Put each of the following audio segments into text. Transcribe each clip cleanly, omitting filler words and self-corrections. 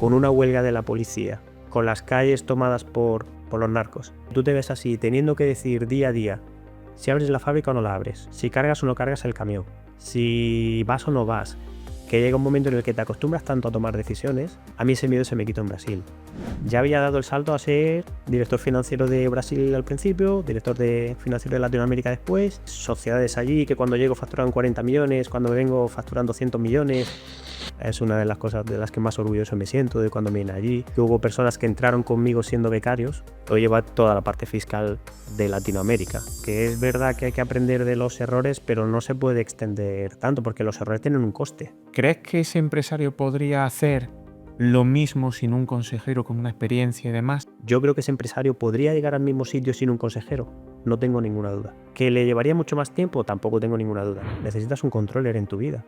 con una huelga de la policía, con las calles tomadas por los narcos. Tú te ves así, teniendo que decidir día a día si abres la fábrica o no la abres, si cargas o no cargas el camión, si vas o no vas, que llega un momento en el que te acostumbras tanto a tomar decisiones. A mí ese miedo se me quitó en Brasil. Ya había dado el salto a ser director financiero de Brasil al principio, director financiero de Latinoamérica después, sociedades allí que cuando llego facturan 40 millones, cuando vengo facturan 200 millones. Es una de las cosas de las que más orgulloso me siento de cuando vine allí. Que hubo personas que entraron conmigo siendo becarios. Hoy lleva toda la parte fiscal de Latinoamérica. Que es verdad que hay que aprender de los errores, pero no se puede extender tanto porque los errores tienen un coste. ¿Crees que ese empresario podría hacer lo mismo sin un consejero con una experiencia y demás? Yo creo que ese empresario podría llegar al mismo sitio sin un consejero. No tengo ninguna duda. ¿Que le llevaría mucho más tiempo? Tampoco tengo ninguna duda. Necesitas un controller en tu vida.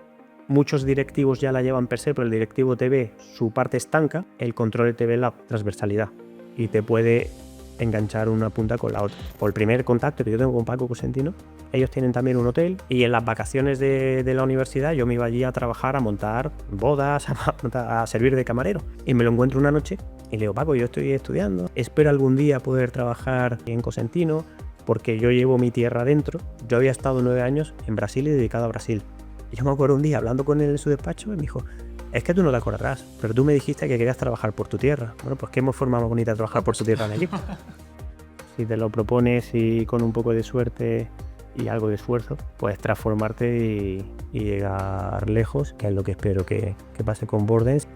Muchos directivos ya la llevan per se, pero el directivo te ve su parte estanca, el controller te ve la transversalidad y te puede enganchar una punta con la otra. Por el primer contacto que yo tengo con Paco Cosentino, ellos tienen también un hotel y en las vacaciones de la universidad yo me iba allí a trabajar, a montar bodas, a servir de camarero. Y me lo encuentro una noche y le digo, Paco, yo estoy estudiando, espero algún día poder trabajar en Cosentino porque yo llevo mi tierra adentro. Yo había estado 9 años en Brasil y dedicado a Brasil. Y yo me acuerdo un día hablando con él en su despacho y me dijo, es que tú no te acordarás, pero tú me dijiste que querías trabajar por tu tierra. Bueno, pues qué forma más bonita de trabajar por tu tierra en equipo. Si te lo propones y con un poco de suerte y algo de esfuerzo, puedes transformarte y llegar lejos, que es lo que espero que pase con Bordens.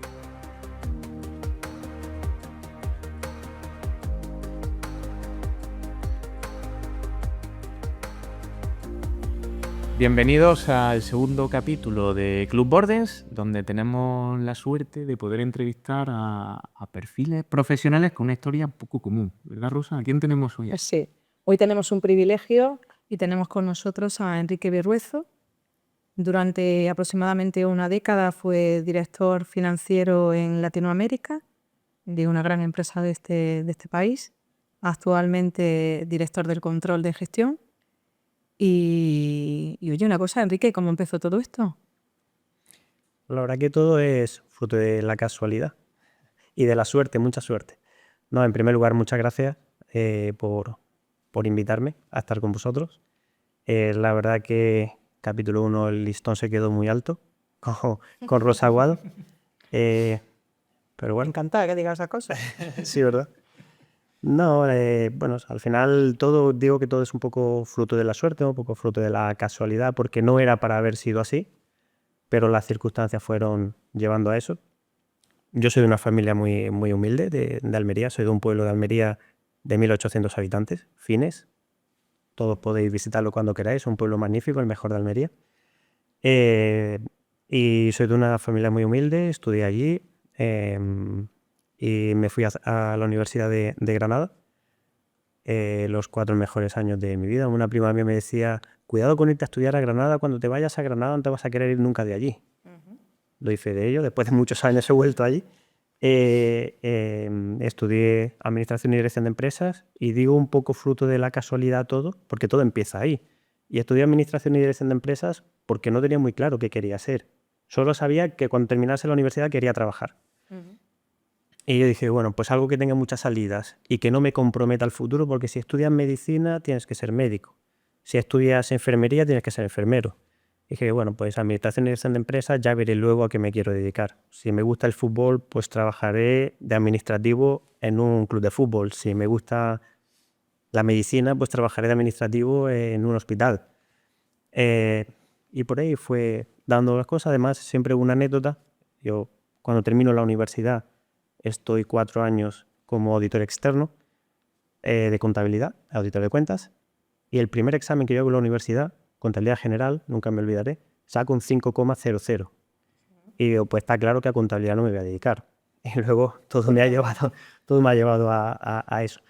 Bienvenidos al segundo capítulo de Club Bordens, donde tenemos la suerte de poder entrevistar a perfiles profesionales con una historia un poco común. ¿Verdad, Rosa? ¿A quién tenemos hoy? Pues sí, hoy tenemos un privilegio y tenemos con nosotros a Enrique Berruezo. Durante aproximadamente una década fue director financiero en Latinoamérica de una gran empresa de este país. Actualmente director del control de gestión. Y oye, una cosa, Enrique, ¿cómo empezó todo esto? La verdad que todo es fruto de la casualidad y de la suerte, mucha suerte. No, en primer lugar, muchas gracias por invitarme a estar con vosotros. La verdad que capítulo 1 el listón se quedó muy alto con Rosa Aguado. Pero bueno. Encantada que digas esas cosas. Sí, ¿verdad? No, bueno, al final digo que todo es un poco fruto de la suerte, un poco fruto de la casualidad, porque no era para haber sido así, pero las circunstancias fueron llevando a eso. Yo soy de una familia muy, muy humilde de Almería, soy de un pueblo de Almería de 1800 habitantes, Fines. Todos podéis visitarlo cuando queráis, un pueblo magnífico, el mejor de Almería. Y soy de una familia muy humilde, estudié allí y me fui a la Universidad de Granada. Los 4 mejores años de mi vida. Una prima mía me decía, cuidado con irte a estudiar a Granada, cuando te vayas a Granada no te vas a querer ir nunca de allí. Lo hice de ello, después de muchos años he vuelto allí. Estudié Administración y Dirección de Empresas y digo un poco fruto de la casualidad todo, porque todo empieza ahí. Y estudié Administración y Dirección de Empresas porque no tenía muy claro qué quería ser. Solo sabía que cuando terminase la universidad quería trabajar. Y yo dije, bueno, pues algo que tenga muchas salidas y que no me comprometa al futuro, porque si estudias medicina tienes que ser médico. Si estudias enfermería tienes que ser enfermero. Y dije, bueno, pues Administración y Dirección de Empresas ya veré luego a qué me quiero dedicar. Si me gusta el fútbol, pues trabajaré de administrativo en un club de fútbol. Si me gusta la medicina, pues trabajaré de administrativo en un hospital. Y por ahí fue dando las cosas. Además, siempre una anécdota. Yo, cuando termino la universidad, estoy 4 años como auditor externo de contabilidad, auditor de cuentas. Y el primer examen que yo hago en la universidad, contabilidad general, nunca me olvidaré, saco un 5,00. Y digo, pues está claro que a contabilidad no me voy a dedicar. Y luego todo me ha llevado a eso.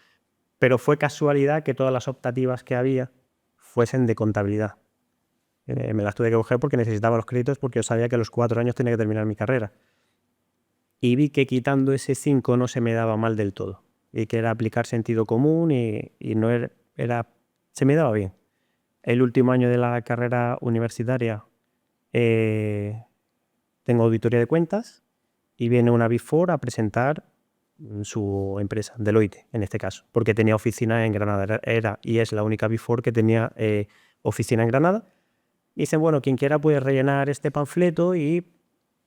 Pero fue casualidad que todas las optativas que había fuesen de contabilidad. Me las tuve que coger porque necesitaba los créditos, porque yo sabía que a los 4 años tenía que terminar mi carrera. Y vi que quitando ese 5 no se me daba mal del todo. Y que era aplicar sentido común y no se me daba bien. El último año de la carrera universitaria tengo auditoría de cuentas y viene una Big Four a presentar su empresa, Deloitte en este caso, porque tenía oficina en Granada. Era y es la única Big Four que tenía oficina en Granada. Y dicen, bueno, quien quiera puede rellenar este panfleto y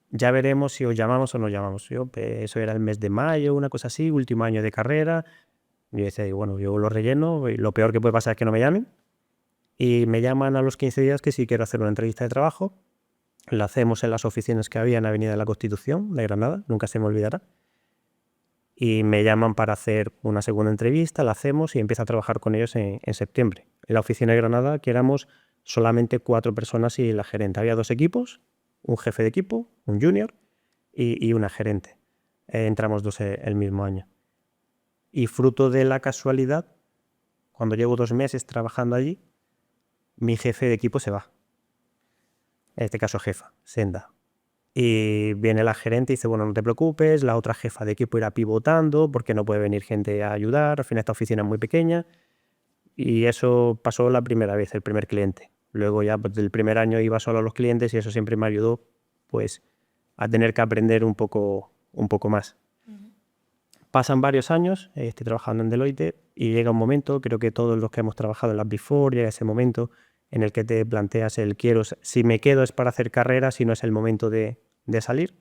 ya veremos si os llamamos o no llamamos. Eso era el mes de mayo, una cosa así, último año de carrera. Yo decía, bueno, yo lo relleno y lo peor que puede pasar es que no me llamen. Y me llaman a los 15 días que si quiero hacer una entrevista de trabajo. La hacemos en las oficinas que había en Avenida de la Constitución de Granada, nunca se me olvidará. Y me llaman para hacer una segunda entrevista, la hacemos y empiezo a trabajar con ellos en septiembre. En la oficina de Granada, que éramos solamente 4 personas y la gerente. Había 2 equipos, un jefe de equipo, un junior y una gerente. Entramos 2 el mismo año. Y fruto de la casualidad, cuando llevo 2 meses trabajando allí, mi jefe de equipo se va. En este caso jefa, Senda. Y viene la gerente y dice, bueno, no te preocupes, la otra jefa de equipo irá pivotando porque no puede venir gente a ayudar, al final esta oficina es muy pequeña. Y eso pasó la primera vez, el primer cliente. Luego ya pues, del primer año iba solo a los clientes y eso siempre me ayudó pues, a tener que aprender un poco más. Pasan varios años, estoy trabajando en Deloitte y llega un momento, creo que todos los que hemos trabajado en las Big Four, llega ese momento en el que te planteas el quiero, si me quedo es para hacer carrera, si no es el momento de salir.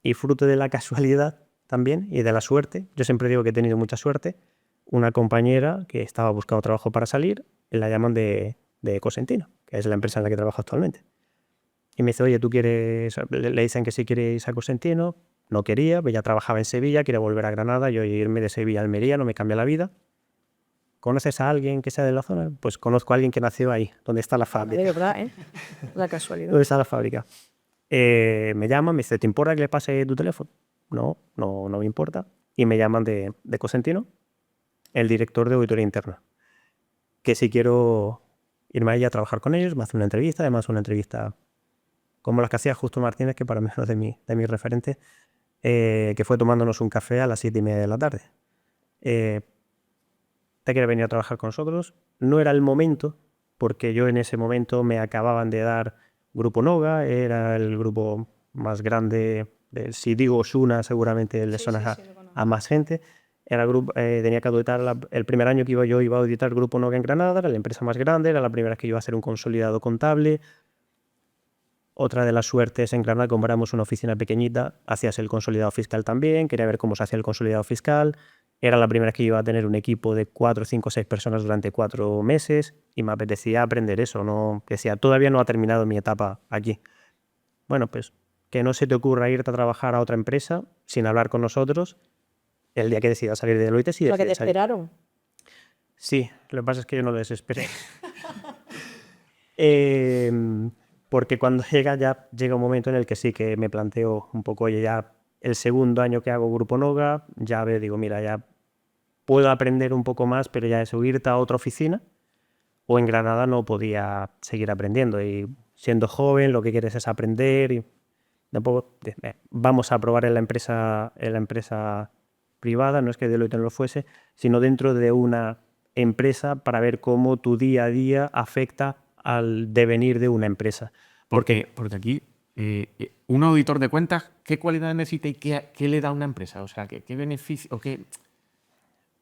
Y fruto de la casualidad también y de la suerte, yo siempre digo que he tenido mucha suerte, una compañera que estaba buscando trabajo para salir, la llaman de Cosentino, que es la empresa en la que trabajo actualmente. Y me dice, oye, ¿tú quieres? Le dicen que si quieres a Cosentino, no quería, pues ya trabajaba en Sevilla, quería volver a Granada, yo irme de Sevilla a Almería no me cambia la vida. ¿Conoces a alguien que sea de la zona? Pues conozco a alguien que nació ahí, donde está la fábrica. De verdad, ¿eh? La casualidad. ¿Dónde está la fábrica? Me llaman, me dice, ¿te importa que le pase tu teléfono? No me importa. Y me llaman de Cosentino, el director de auditoría interna, que si quiero irme ahí a trabajar con ellos, me hace una entrevista, además una entrevista como las que hacía Justo Martínez, que para mí es uno de mis referentes, que fue tomándonos un café a las 7:30 de la tarde. ¿Te quieres venir a trabajar con nosotros? No era el momento, porque yo en ese momento me acababan de dar Grupo Noga, era el grupo más grande, si digo Osuna seguramente le suena a más gente. Era grupo, tenía que auditar el primer año que yo iba a auditar Grupo Noga en Granada, era la empresa más grande, era la primera vez que iba a hacer un consolidado contable. Otra de las suertes en Granada, compramos una oficina pequeñita, hacías el consolidado fiscal también, quería ver cómo se hacía el consolidado fiscal. Era la primera vez que iba a tener un equipo de 4, 5, 6 personas durante 4 meses y me apetecía aprender eso. No, decía, todavía no ha terminado mi etapa aquí. Bueno, pues que no se te ocurra irte a trabajar a otra empresa sin hablar con nosotros el día que decidas salir de Deloitte. Lo que te esperaron. Sí, lo que pasa es que yo no les esperé. Porque cuando llega un momento en el que sí que me planteo un poco, oye, ya el segundo año que hago Grupo Noga, ya digo, mira, ya puedo aprender un poco más, pero ya es irte a otra oficina o en Granada no podía seguir aprendiendo y siendo joven lo que quieres es aprender y tampoco vamos a probar en la empresa privada, no es que Deloitte no lo fuese, sino dentro de una empresa para ver cómo tu día a día afecta al devenir de una empresa. Porque aquí, un auditor de cuentas, ¿qué cualidades necesita y qué le da a una empresa? O sea, ¿qué beneficio? O qué...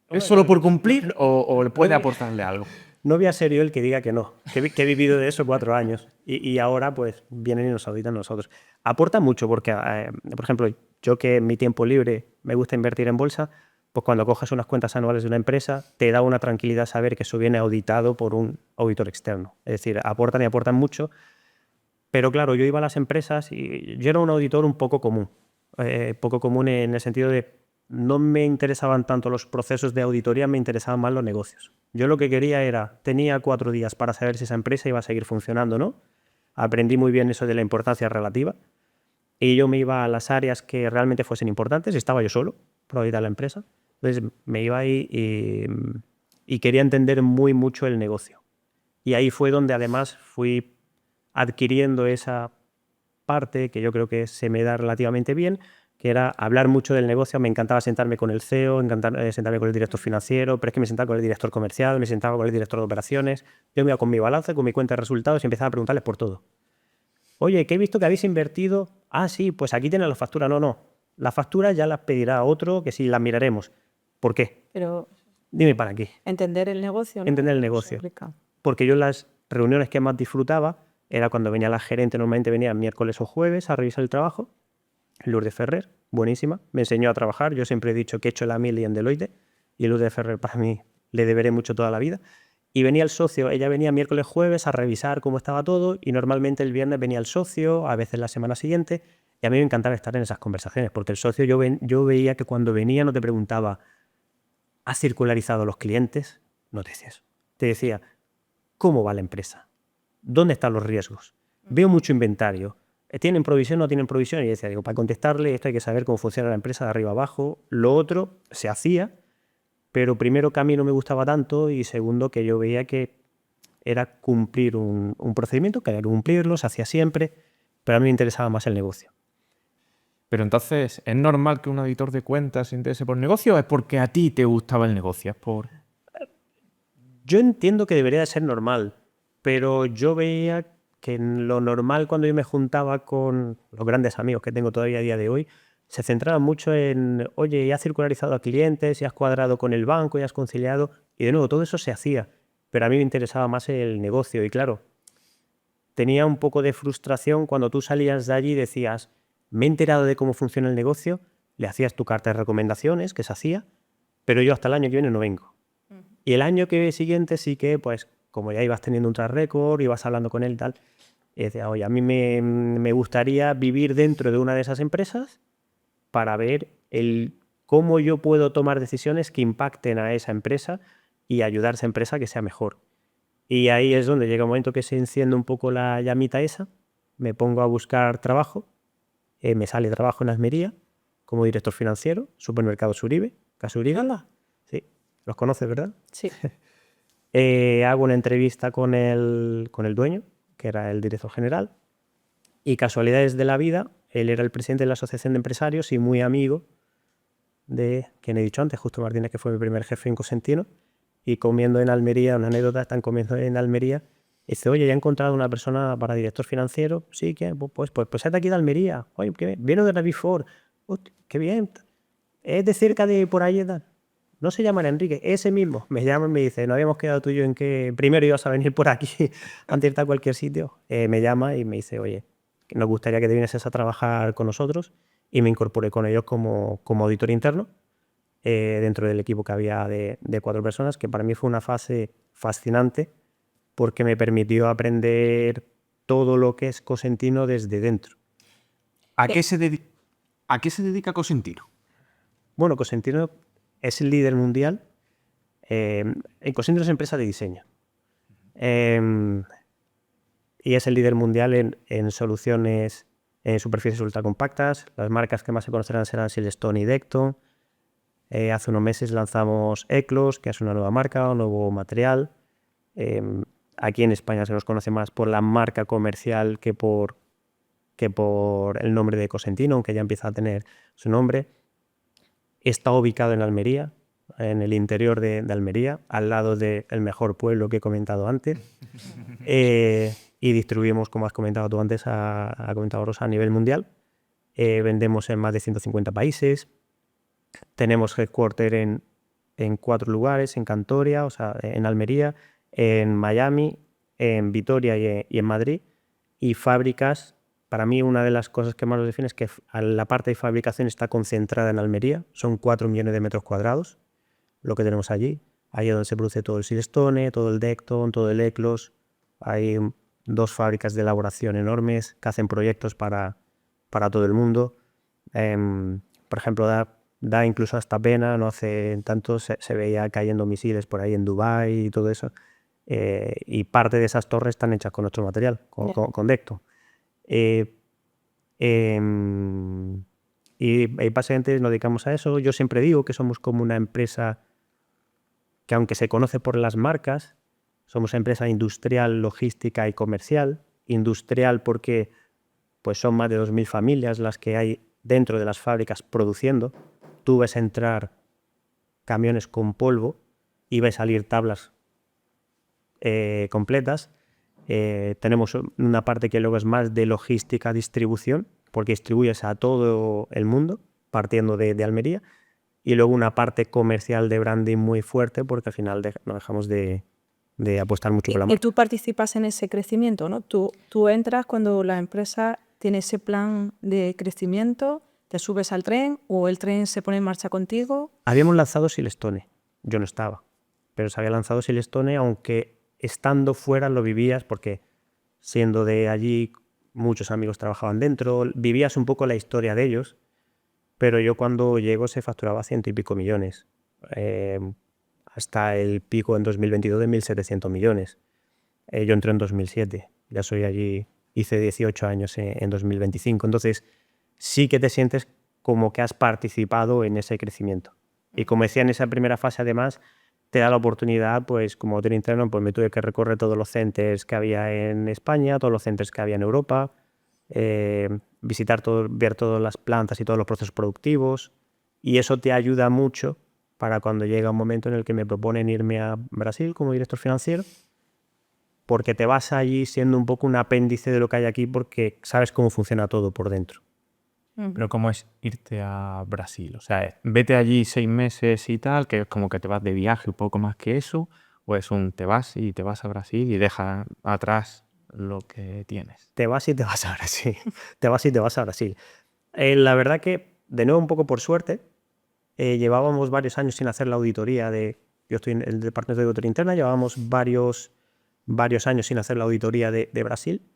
¿Es solo por cumplir o le puede aportarle algo? No voy a ser yo el que diga que no, que he vivido de eso 4 años y ahora pues vienen y nos auditan nosotros. Aporta mucho porque, por ejemplo, yo que en mi tiempo libre me gusta invertir en bolsa, pues cuando coges unas cuentas anuales de una empresa te da una tranquilidad saber que eso viene auditado por un auditor externo. Es decir, aportan y aportan mucho, pero claro, yo iba a las empresas y yo era un auditor un poco común en el sentido de no me interesaban tanto los procesos de auditoría, me interesaban más los negocios. Yo lo que quería tenía 4 días para saber si esa empresa iba a seguir funcionando o no. Aprendí muy bien eso de la importancia relativa y yo me iba a las áreas que realmente fuesen importantes, estaba yo solo para auditar la empresa. Entonces me iba ahí y quería entender muy mucho el negocio. Y ahí fue donde además fui adquiriendo esa parte que yo creo que se me da relativamente bien, que era hablar mucho del negocio. Me encantaba sentarme con el CEO, sentarme con el director financiero, pero es que me sentaba con el director comercial, me sentaba con el director de operaciones. Yo me iba con mi balance, con mi cuenta de resultados y empezaba a preguntarles por todo. Oye, que he visto que habéis invertido. Ah, sí, pues aquí tienes la factura. No. Las facturas ya las pedirá otro, que sí, las miraremos. ¿Por qué? Pero Dime para qué. entender el negocio, ¿no? Entender el Es negocio. complicado. Porque yo las reuniones que más disfrutaba era cuando venía la gerente, normalmente venía miércoles o jueves a revisar el trabajo. Lourdes Ferrer, buenísima, me enseñó a trabajar. Yo siempre he dicho que he hecho la mili en Deloitte y Lourdes Ferrer para mí le deberé mucho toda la vida. Y venía el socio, ella venía miércoles, jueves a revisar cómo estaba todo y normalmente el viernes venía el socio, a veces la semana siguiente, y a mí me encantaba estar en esas conversaciones porque el socio yo veía que cuando venía no te preguntaba ¿has circularizado los clientes? No te decía eso. Te decía ¿cómo va la empresa? ¿Dónde están los riesgos? Veo mucho inventario. ¿Tienen provisión o no tienen provisión? Y decía, digo, para contestarle esto hay que saber cómo funciona la empresa de arriba abajo. Lo otro se hacía, pero primero que a mí no me gustaba tanto y segundo que yo veía que era cumplir un procedimiento, que había que cumplirlo, se hacía siempre, pero a mí me interesaba más el negocio. Pero entonces, ¿es normal que un auditor de cuentas se interese por negocio o es porque a ti te gustaba el negocio? Es por... Yo entiendo que debería de ser normal, pero yo veía que en lo normal cuando yo me juntaba con los grandes amigos que tengo todavía a día de hoy, se centraban mucho en, oye, ya has circularizado a clientes, ya has cuadrado con el banco, ya has conciliado, y de nuevo, todo eso se hacía, pero a mí me interesaba más el negocio, y claro, tenía un poco de frustración cuando tú salías de allí y decías, me he enterado de cómo funciona el negocio, le hacías tu carta de recomendaciones, que se hacía, pero yo hasta el año que viene no vengo. Y el año que siguiente sí que, pues, como ya ibas teniendo un track record, ibas hablando con él y tal, y decía, oye, a mí me gustaría vivir dentro de una de esas empresas para ver cómo yo puedo tomar decisiones que impacten a esa empresa y ayudar a esa empresa a que sea mejor. Y ahí es donde llega un momento que se enciende un poco la llamita esa, me pongo a buscar trabajo, me sale trabajo en Almería como director financiero, supermercados Uribe, Casa Uribe. Sí, los conoces, ¿verdad? Sí. Hago una entrevista con el dueño, que era el director general, y casualidades de la vida, él era el presidente de la Asociación de Empresarios y muy amigo de quien he dicho antes, Justo Martínez, que fue mi primer jefe en Cosentino, y comiendo en Almería, una anécdota, están comiendo en Almería, y dice, oye, ya he encontrado una persona para director financiero, sí, ¿qué? Pues es de aquí de Almería, oye, qué bien, viene de la Big Four, qué bien, es de cerca de por ahí, tal. No se llama Enrique, ese mismo. Me llama y me dice, no habíamos quedado tú y yo en que primero ibas a venir por aquí antes de irte a cualquier sitio. Me llama y me dice, oye, que nos gustaría que te vinieses a trabajar con nosotros, y me incorporé con ellos como auditor interno dentro del equipo que había de 4 personas, que para mí fue una fase fascinante porque me permitió aprender todo lo que es Cosentino desde dentro. ¿A qué se dedica Cosentino? Bueno, Cosentino es el líder mundial. Cosentino es empresa de diseño. Y es el líder mundial en soluciones en superficies ultracompactas. Las marcas que más se conocerán serán Silestone y Decton. Hace unos meses lanzamos Eclos, que es una nueva marca, un nuevo material. Aquí en España se nos conoce más por la marca comercial que por el nombre de Cosentino, aunque ya empieza a tener su nombre. Está ubicado en Almería, en el interior de Almería, al lado del mejor pueblo que he comentado antes. Y distribuimos, como has comentado tú antes, ha comentado Rosa, a nivel mundial. Vendemos en más de 150 países. Tenemos headquarter en 4 lugares, en Cantoria, o sea, en Almería, en Miami, en Vitoria y en Madrid. Y fábricas, para mí una de las cosas que más lo define es que la parte de fabricación está concentrada en Almería. Son 4 millones de metros cuadrados lo que tenemos allí. Ahí es donde se produce todo el Silestone, todo el Decton, todo el Eclos. Hay 2 fábricas de elaboración enormes que hacen proyectos para todo el mundo. Por ejemplo, da incluso hasta pena, no hace tanto se veía cayendo misiles por ahí en Dubái y todo eso. Y parte de esas torres están hechas con nuestro material, con Decton. Y básicamente nos dedicamos a eso. Yo siempre digo que somos como una empresa que, aunque se conoce por las marcas, somos empresa industrial, logística y comercial. Industrial porque pues son más de 2.000 familias las que hay dentro de las fábricas produciendo. Tú ves entrar camiones con polvo y ves salir tablas completas. Tenemos una parte que luego es más de logística, distribución, porque distribuyes a todo el mundo, partiendo de Almería, y luego una parte comercial de branding muy fuerte, porque al final no dejamos de apostar mucho por la Y marca. tú participas en ese crecimiento, ¿no? Tú entras cuando la empresa tiene ese plan de crecimiento, te subes al tren o el tren se pone en marcha contigo. Habíamos lanzado Silestone, yo no estaba, pero se había lanzado Silestone, aunque estando fuera lo vivías, porque siendo de allí muchos amigos trabajaban dentro, vivías un poco la historia de ellos, pero yo cuando llego se facturaba 100 y pico millones, hasta el pico en 2022 de 1.700 millones. Yo entré en 2007, ya soy allí, hice 18 años en 2025, entonces sí que te sientes como que has participado en ese crecimiento. Y como decía, en esa primera fase además te da la oportunidad, pues como autor interno, pues me tuve que recorrer todos los centers que había en España, todos los centers que había en Europa, visitar todo, ver todas las plantas y todos los procesos productivos, y eso te ayuda mucho para cuando llega un momento en el que me proponen irme a Brasil como director financiero, porque te vas allí siendo un poco un apéndice de lo que hay aquí, porque sabes cómo funciona todo por dentro. Pero ¿cómo es irte a Brasil? O sea, vete allí 6 meses y tal, que es como que te vas de viaje un poco más que eso, o es te vas y te vas a Brasil y dejas atrás lo que tienes. Te vas y te vas a Brasil. Te vas y te vas a Brasil. La verdad que, de nuevo, un poco por suerte, llevábamos varios años sin hacer la auditoría yo estoy en el departamento de auditoría interna, llevábamos varios años sin hacer la auditoría de Brasil,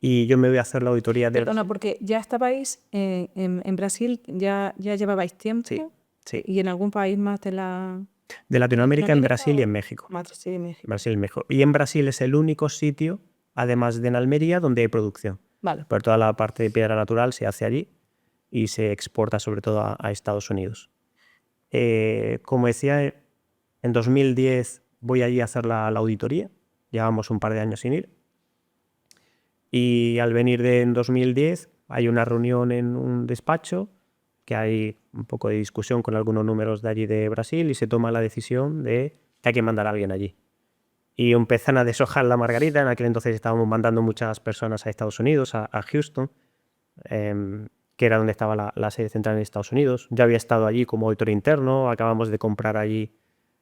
y yo me voy a hacer la auditoría de Perdona, Brasil. porque ya estabais en Brasil, ya llevabais tiempo. Sí, sí. Y en algún país más de De Latinoamérica, en Latinoamérica Brasil y o en México. Brasil y México. Brasil y México. Y en Brasil es el único sitio, además de en Almería, donde hay producción. Vale. Pero toda la parte de piedra natural se hace allí y se exporta sobre todo a Estados Unidos. Como decía, en 2010 voy allí a hacer la auditoría. Llevamos un par de años sin ir. Y al venir en 2010 hay una reunión en un despacho, que hay un poco de discusión con algunos números de allí de Brasil, y se toma la decisión de que hay que mandar a alguien allí. Y empiezan a deshojar la margarita. En aquel entonces estábamos mandando muchas personas a Estados Unidos, a Houston, que era donde estaba la sede central en Estados Unidos. Yo había estado allí como auditor interno, acabamos de comprar allí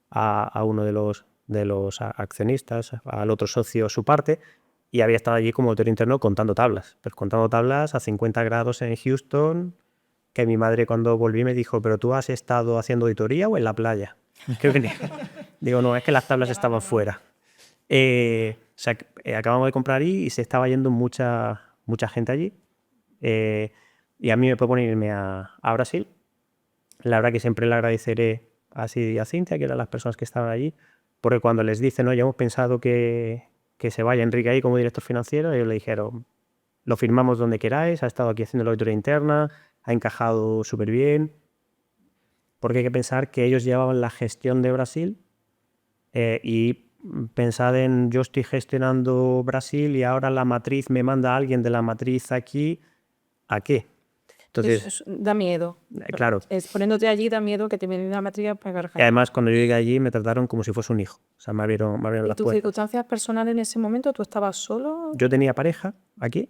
a uno de los accionistas, al otro socio su parte, y había estado allí como auditor interno contando tablas. Pues contando tablas a 50 grados en Houston, que mi madre cuando volví me dijo, ¿pero tú has estado haciendo auditoría o en la playa? Digo, no, es que las tablas estaban fuera. Acabamos de comprar ahí y se estaba yendo mucha gente allí. Y a mí me proponen irme a Brasil. La verdad que siempre le agradeceré a Sid y a Cintia, que eran las personas que estaban allí, porque cuando les dicen, no, ya hemos pensado que se vaya Enrique ahí como director financiero, ellos le dijeron, lo firmamos donde queráis, ha estado aquí haciendo la auditoría interna, ha encajado súper bien, porque hay que pensar que ellos llevaban la gestión de Brasil, y pensad en, yo estoy gestionando Brasil y ahora la matriz me manda a alguien de la matriz aquí, ¿a qué? Entonces, Eso da miedo. claro. Poniéndote allí da miedo que te viene una materia para Y cargar. además, cuando yo llegué allí me trataron como si fuese un hijo. O sea, me abrieron ¿Y las tus puertas. circunstancias personales en ese momento? ¿Tú estabas solo? Yo tenía pareja aquí,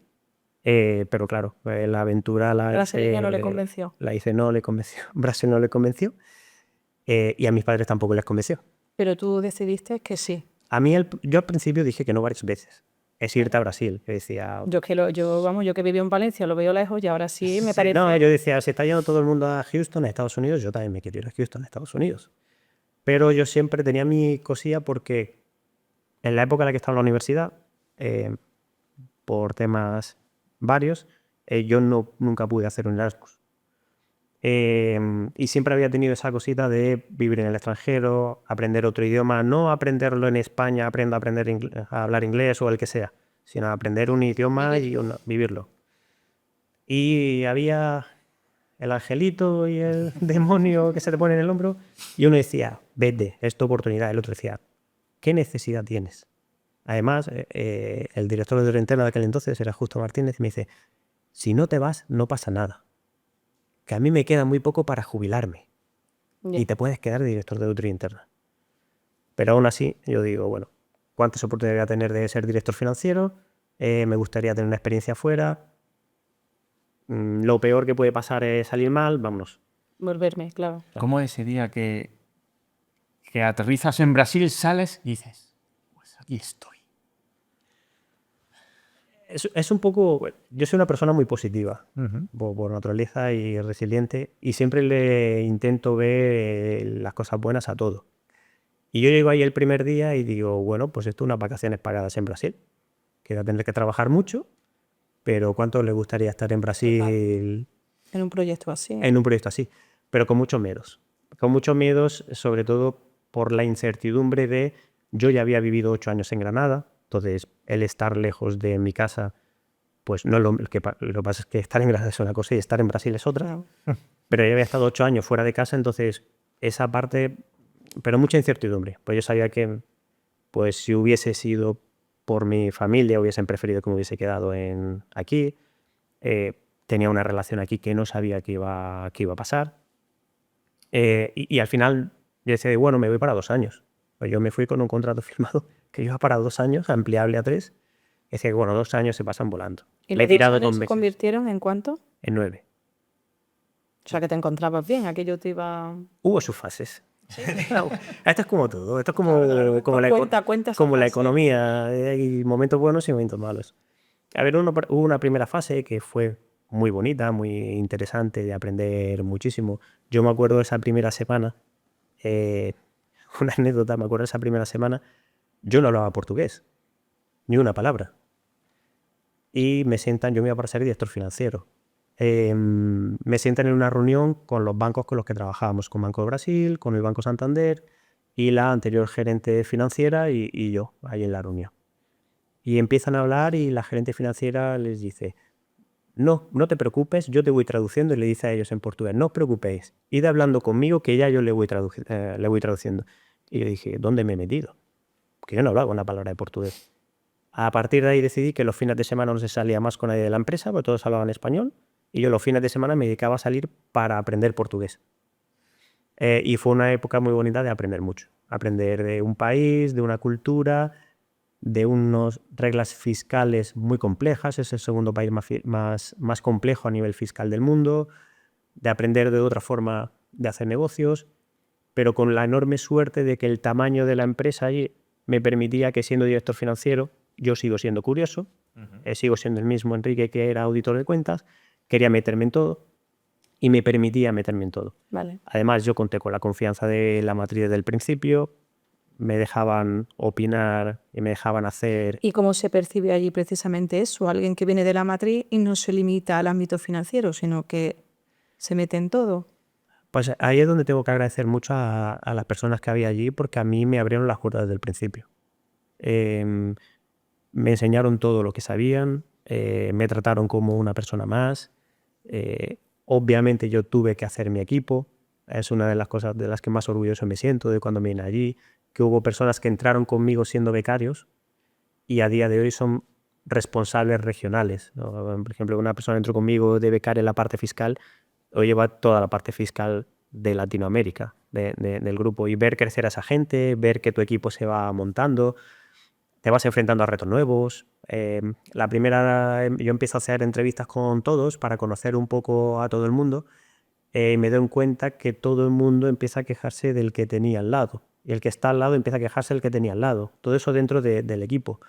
pero claro, la aventura Brasileño no le convenció. no le convenció. Brasil no le convenció, y a mis padres tampoco les convenció. Pero tú decidiste que sí. A mí, yo al principio dije que no varias veces. Es irte a Brasil. Yo decía... Yo que viví en Valencia, lo veo lejos y ahora sí me parece... No, yo decía, se está yendo todo el mundo a Houston, a Estados Unidos, yo también me quiero ir a Houston, a Estados Unidos. Pero yo siempre tenía mi cosilla porque en la época en la que estaba en la universidad, por temas varios, yo nunca pude hacer un Erasmus. Y siempre había tenido esa cosita de vivir en el extranjero, aprender otro idioma, no aprenderlo en España, aprender a hablar inglés o el que sea, sino aprender un idioma y vivirlo. Y había el angelito y el demonio que se te pone en el hombro, y uno decía, vete, es tu oportunidad. El otro decía, ¿qué necesidad tienes? Además, el director de auditoría interna de aquel entonces era Justo Martínez, y me dice, si no te vas, no pasa nada, que a mí me queda muy poco para jubilarme, y te puedes quedar de director de auditoría interna. Pero aún así, yo digo, bueno, ¿cuántas oportunidades voy a tener de ser director financiero? Me gustaría tener una experiencia fuera. Lo peor que puede pasar es salir mal, vámonos. volverme, claro. ¿Cómo es ese día que aterrizas en Brasil, sales y dices, pues aquí estoy? Es un poco... Yo soy una persona muy positiva por naturaleza y resiliente, y siempre le intento ver las cosas buenas a todo. Y yo llego ahí el primer día y digo, bueno, pues esto es unas vacaciones pagadas en Brasil, que voy a tener que trabajar mucho, pero ¿cuánto le gustaría estar en Brasil En un proyecto así. en un proyecto así? Pero con muchos miedos. Con muchos miedos, sobre todo por la incertidumbre de... Yo ya había vivido 8 años en Granada, entonces el estar lejos de mi casa, pues no es lo que pasa es que estar en Granada es una cosa y estar en Brasil es otra. Claro. Pero yo había estado 8 años fuera de casa, entonces esa parte... Pero mucha incertidumbre. Pues yo sabía que pues si hubiese sido por mi familia, hubiesen preferido que me hubiese quedado aquí. Tenía una relación aquí que no sabía que iba a pasar. Y al final yo decía, bueno, me voy para 2 años. Pues yo me fui con un contrato firmado que iba para 2 años, ampliable a 3. Decía que, bueno, 2 años se pasan volando. ¿Y Le he los 2 tirado 2 años se meses. convirtieron en cuánto? En 9. O sea, que te encontrabas bien, aquello te iba... Hubo sus fases. Esto es como todo. Esto es como Cuenta esa como la fase. economía. Hay momentos buenos y momentos malos. A ver, hubo una primera fase que fue muy bonita, muy interesante, de aprender muchísimo. Yo me acuerdo de esa primera semana, una anécdota, me acuerdo de esa primera semana, yo no hablaba portugués, ni una palabra. Y me sientan, yo me iba para ser director financiero. Me sientan en una reunión con los bancos con los que trabajábamos, con Banco de Brasil, con el Banco Santander y la anterior gerente financiera y yo, ahí en la reunión. Y empiezan a hablar y la gerente financiera les dice, no te preocupes, yo te voy traduciendo, y le dice a ellos en portugués, no os preocupéis, id hablando conmigo que ya yo le voy traduciendo. Y yo dije, ¿dónde me he metido? Porque yo no hablaba una palabra de portugués. A partir de ahí decidí que los fines de semana no se salía más con nadie de la empresa, porque todos hablaban español, y yo los fines de semana me dedicaba a salir para aprender portugués. Y fue una época muy bonita de aprender mucho. Aprender de un país, de una cultura, de unas reglas fiscales muy complejas. Es el segundo país más complejo a nivel fiscal del mundo. De aprender de otra forma de hacer negocios, pero con la enorme suerte de que el tamaño de la empresa allí me permitía que, siendo director financiero, yo sigo siendo curioso, sigo siendo el mismo Enrique que era auditor de cuentas, quería meterme en todo y me permitía meterme en todo. Vale. Además, yo conté con la confianza de la matriz desde el principio, me dejaban opinar y me dejaban hacer... ¿Y cómo se percibe allí precisamente eso? Alguien que viene de la matriz y no se limita al ámbito financiero, sino que se mete en todo. Pues ahí es donde tengo que agradecer mucho a las personas que había allí, porque a mí me abrieron las puertas desde el principio. Me enseñaron todo lo que sabían, me trataron como una persona más. Obviamente yo tuve que hacer mi equipo. Es una de las cosas de las que más orgulloso me siento de cuando me vine allí, que hubo personas que entraron conmigo siendo becarios y a día de hoy son responsables regionales, ¿no? Por ejemplo, una persona entró conmigo de becaria en la parte fiscal, hoy lleva toda la parte fiscal de Latinoamérica, del grupo, y ver crecer a esa gente, ver que tu equipo se va montando, te vas enfrentando a retos nuevos. La primera, yo empiezo a hacer entrevistas con todos para conocer un poco a todo el mundo, y me doy cuenta que todo el mundo empieza a quejarse del que tenía al lado, y el que está al lado empieza a quejarse del que tenía al lado. Todo eso dentro del equipo.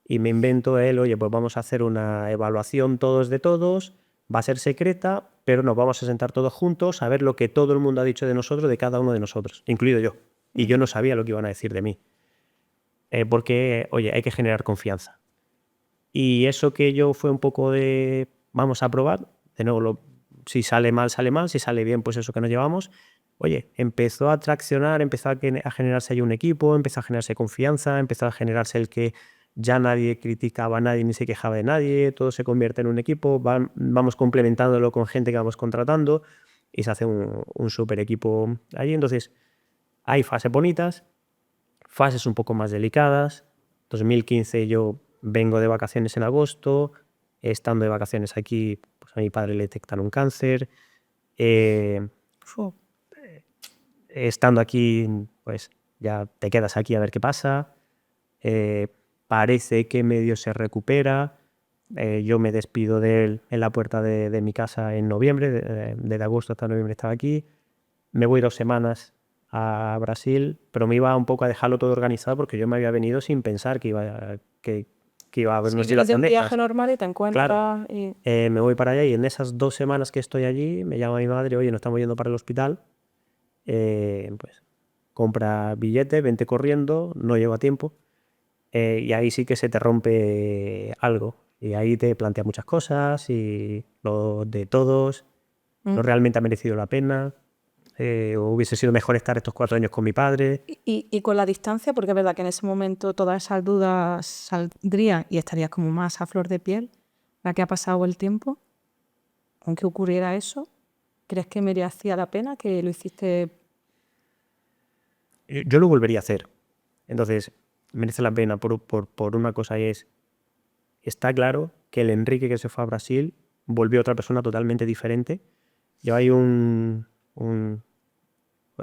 Y me invento oye, pues vamos a hacer una evaluación todos de todos, va a ser secreta, pero nos vamos a sentar todos juntos a ver lo que todo el mundo ha dicho de nosotros, de cada uno de nosotros, incluido yo. Y yo no sabía lo que iban a decir de mí. Porque, oye, hay que generar confianza. Y eso que yo fue un poco de, vamos a probar, de nuevo, si sale mal, si sale bien, pues eso que nos llevamos. Oye, empezó a traccionar, empezó a generarse ahí un equipo, empezó a generarse confianza, empezó a generarse el que ya nadie criticaba a nadie ni se quejaba de nadie, todo se convierte en un equipo, vamos complementándolo con gente que vamos contratando y se hace un súper equipo allí. Entonces, hay fases bonitas, fases un poco más delicadas. 2015 yo vengo de vacaciones en agosto, estando de vacaciones aquí, pues a mi padre le detectaron cáncer. Estando aquí, pues ya te quedas aquí a ver qué pasa. Parece que medio se recupera. Yo me despido de él en la puerta de mi casa en noviembre, desde agosto hasta noviembre estaba aquí. Me voy 2 semanas a Brasil, pero me iba un poco a dejarlo todo organizado porque yo me había venido sin pensar que iba a haber una Sí, vienes de situación un de viaje estas. normal y te Claro, encuentras y... me voy para allá y en esas 2 semanas que estoy allí me llama mi madre, oye, nos estamos yendo para el hospital, pues compra billete, vente corriendo, no llego a tiempo. Y ahí sí que se te rompe algo. Y ahí te plantea muchas cosas y lo de todos, no realmente ha merecido la pena, o hubiese sido mejor estar estos 4 años con mi padre. Y con la distancia, porque es verdad que en ese momento todas esas dudas saldrían y estarías como más a flor de piel, la que ha pasado el tiempo, aunque ocurriera eso, ¿crees que merecía la pena que lo hiciste? Yo lo volvería a hacer. Entonces, merece la pena por una cosa y es, está claro que el Enrique que se fue a Brasil volvió otra persona totalmente diferente. Yo hay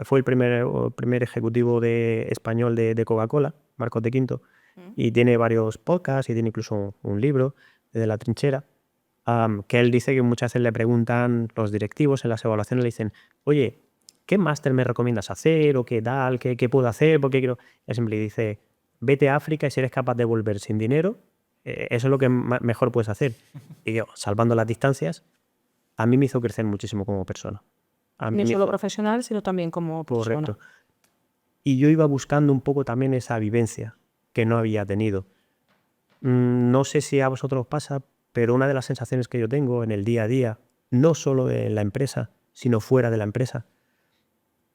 fue el primer ejecutivo español de Coca-Cola, Marcos de Quinto, y tiene varios podcasts y tiene incluso un libro, Desde la Trinchera, que él dice que muchas veces le preguntan los directivos en las evaluaciones, le dicen, oye, ¿qué máster me recomiendas hacer? ¿O qué tal? ¿Qué puedo hacer? Porque quiero... Él siempre dice, vete a África y si eres capaz de volver sin dinero, eso es lo que mejor puedes hacer. Y yo, salvando las distancias, a mí me hizo crecer muchísimo como persona. A mí No me solo hizo... profesional, sino también como persona. Correcto. Y yo iba buscando un poco también esa vivencia que no había tenido. No sé si a vosotros os pasa, pero una de las sensaciones que yo tengo en el día a día, no solo en la empresa, sino fuera de la empresa,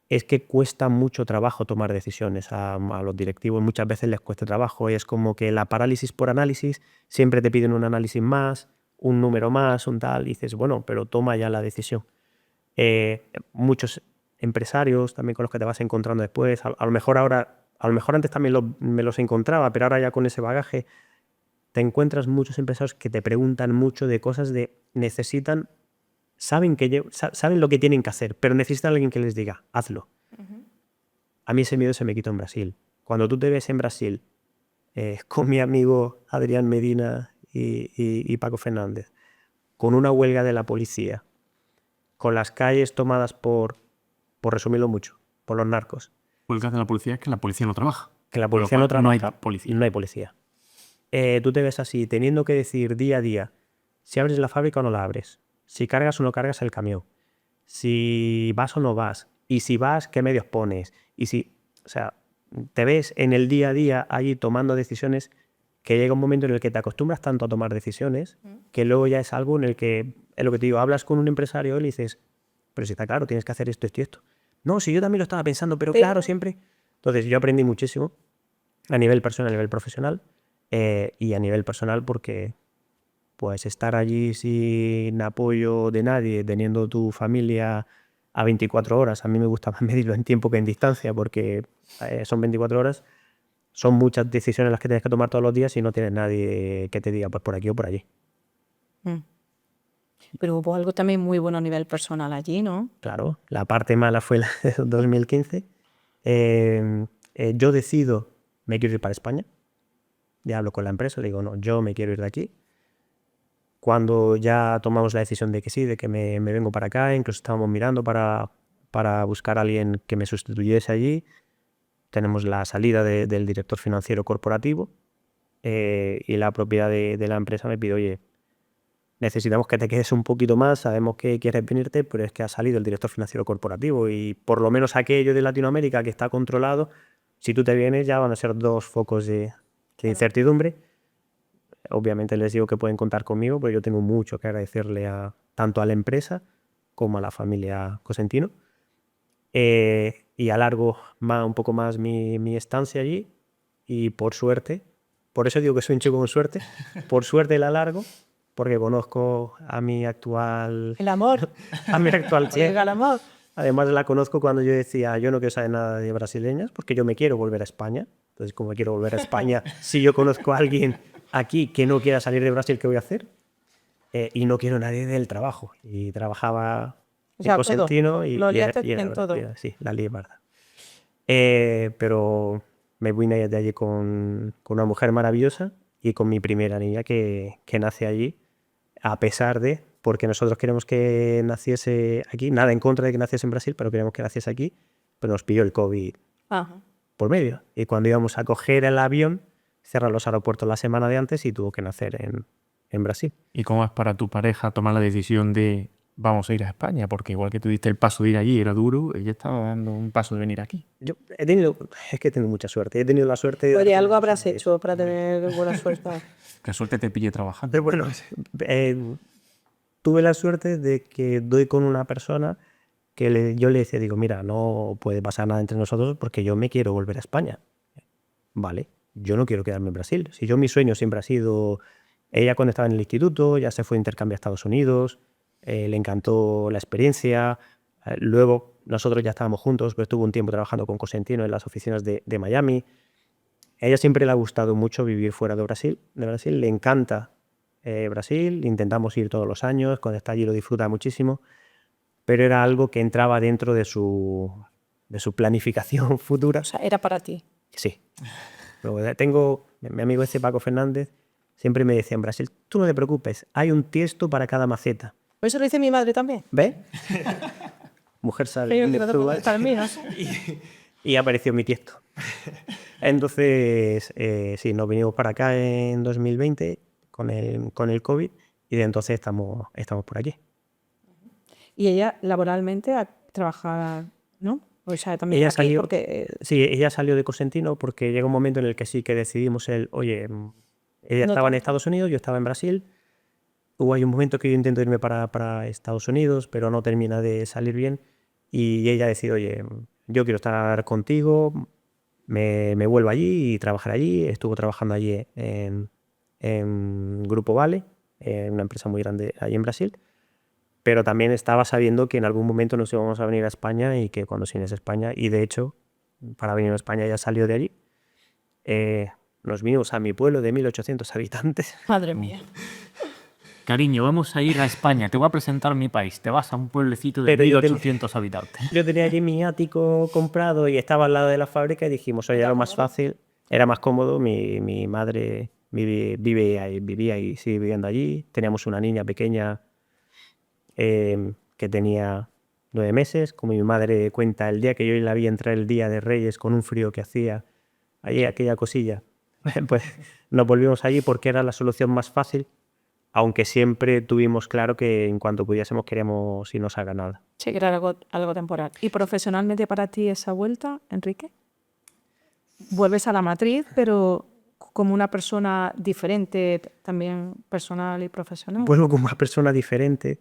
es que cuesta mucho trabajo tomar decisiones a los directivos. Muchas veces les cuesta trabajo y es como que la parálisis por análisis, siempre te piden un análisis más, un número más, un tal, y dices, bueno, pero toma ya la decisión. Muchos empresarios también con los que te vas encontrando después, a lo mejor ahora, a lo mejor antes también me los encontraba, pero ahora ya con ese bagaje te encuentras muchos empresarios que te preguntan mucho de cosas de necesitan, saben lo que tienen que hacer, pero necesitan a alguien que les diga, hazlo. A mí ese miedo se me quitó en Brasil. Cuando tú te ves en Brasil con mi amigo Adrián Medina y Paco Fernández, con una huelga de la policía, con las calles tomadas por resumirlo mucho, por los narcos. Huelgas de la policía es que la policía no trabaja. Que la Con lo policía no cual, no hay trabaja, policía. no hay policía. Tú te ves así, teniendo que decir día a día si abres la fábrica o no la abres, si cargas o no cargas el camión, si vas o no vas, y si vas, qué medios pones, y si, o sea, te ves en el día a día allí tomando decisiones que llega un momento en el que te acostumbras tanto a tomar decisiones que luego ya es algo en el que, es lo que te digo, hablas con un empresario y le dices, pero si está claro, tienes que hacer esto, esto y esto. No, si yo también lo estaba pensando, pero claro, siempre. Entonces yo aprendí muchísimo a nivel personal, a nivel profesional, y a nivel personal porque pues estar allí sin apoyo de nadie, teniendo tu familia a 24 horas, a mí me gusta más medirlo en tiempo que en distancia porque son 24 horas, son muchas decisiones las que tienes que tomar todos los días y no tienes nadie que te diga pues por aquí o por allí. Pero hubo algo también muy bueno a nivel personal allí, ¿no? Claro, la parte mala fue la de 2015. Yo decido, me quiero ir para España. Ya hablo con la empresa, le digo, no, yo me quiero ir de aquí. Cuando ya tomamos la decisión de que sí, de que me vengo para acá, incluso estábamos mirando para buscar a alguien que me sustituyese allí, tenemos la salida del director financiero corporativo y la propiedad de la empresa me pide, oye, necesitamos que te quedes un poquito más, sabemos que quieres venirte, pero es que ha salido el director financiero corporativo y por lo menos aquello de Latinoamérica que está controlado, si tú te vienes ya van a ser 2 focos de incertidumbre. Obviamente les digo que pueden contar conmigo, pero yo tengo mucho que agradecerle tanto a la empresa como a la familia Cosentino. Y alargo un poco más mi estancia allí y por suerte, por eso digo que soy un chico con suerte, por suerte la alargo porque conozco a mi actual... El amor. A mi actual Llega el amor. Además la conozco cuando yo decía, yo no quiero saber nada de brasileñas porque yo me quiero volver a España. Entonces, como quiero volver a España, si yo conozco a alguien aquí que no quiera salir de Brasil, ¿qué voy a hacer? Y no quiero nadie del trabajo. Y trabajaba O sea, en Cosentino y lo liaste era en todo. sí, la lié parda. Pero me vine de allí con una mujer maravillosa y con mi primera niña que nace allí, a pesar de, porque nosotros queremos que naciese aquí, nada en contra de que naciese en Brasil, pero queremos que naciese aquí, pero nos pilló el COVID Ajá. por medio. Y cuando íbamos a coger el avión, cerraron los aeropuertos la semana de antes y tuvo que nacer en Brasil. ¿Y cómo es para tu pareja tomar la decisión de vamos a ir a España? Porque igual que tú diste el paso de ir allí, era duro, ella estaba dando un paso de venir aquí. Yo he tenido mucha suerte. He tenido la suerte de... Oye, algo habrás hecho para tener buena suerte. Que suerte te pille trabajando. Pero bueno, tuve la suerte de que doy con una persona que yo le decía, digo, mira, no puede pasar nada entre nosotros porque yo me quiero volver a España. Vale, yo no quiero quedarme en Brasil. Si yo mi sueño siempre ha sido... Ella cuando estaba en el instituto ya se fue de intercambio a Estados Unidos, le encantó la experiencia. Luego nosotros ya estábamos juntos, pero estuvo un tiempo trabajando con Cosentino en las oficinas de Miami. A ella siempre le ha gustado mucho vivir fuera de Brasil. Le encanta Brasil, intentamos ir todos los años, cuando está allí lo disfruta muchísimo, pero era algo que entraba dentro de su planificación futura. O sea, era para ti. Sí. Luego tengo mi amigo Paco Fernández, siempre me decía en Brasil, tú no te preocupes, hay un tiesto para cada maceta. Pues eso lo dice mi madre también. ¿Ves? Mujer sabe. Y apareció mi tiesto. Entonces, sí, nos vinimos para acá en 2020 con el COVID y de entonces estamos por aquí. Y ella laboralmente trabaja, ¿no? O sea, también Ella aquí salió, porque... sí, ella salió de Cosentino porque llega un momento en el que sí que decidimos oye, ella No estaba en tanto. Estados Unidos, yo estaba en Brasil. Hay un momento que yo intento irme para Estados Unidos, pero no termina de salir bien. Y ella decide, oye, yo quiero estar contigo, me vuelvo allí y trabajar allí. Estuvo trabajando allí en Grupo Vale, una empresa muy grande allí en Brasil. Pero también estaba sabiendo que en algún momento nos íbamos a venir a España y que cuando se viniese a España, y de hecho, para venir a España ya salió de allí. Nos vinimos a mi pueblo de 1800 habitantes. Madre mía. Cariño, vamos a ir a España, te voy a presentar mi país. Te vas a un pueblecito de Pero yo 1800 habitantes. Yo tenía allí mi ático comprado y estaba al lado de la fábrica y dijimos, oye, era lo más fácil, era más cómodo. Mi madre vivía y sigue viviendo allí. Teníamos una niña pequeña que tenía 9 meses. Como mi madre cuenta, el día que yo la vi entrar el día de Reyes con un frío que hacía, allí aquella cosilla, pues nos volvimos allí porque era la solución más fácil. Aunque siempre tuvimos claro que en cuanto pudiésemos queríamos irnos a Granada. Sí, que era algo temporal. ¿Y profesionalmente para ti esa vuelta, Enrique? Vuelves a la matriz, pero como una persona diferente, también personal y profesional. Vuelvo como una persona diferente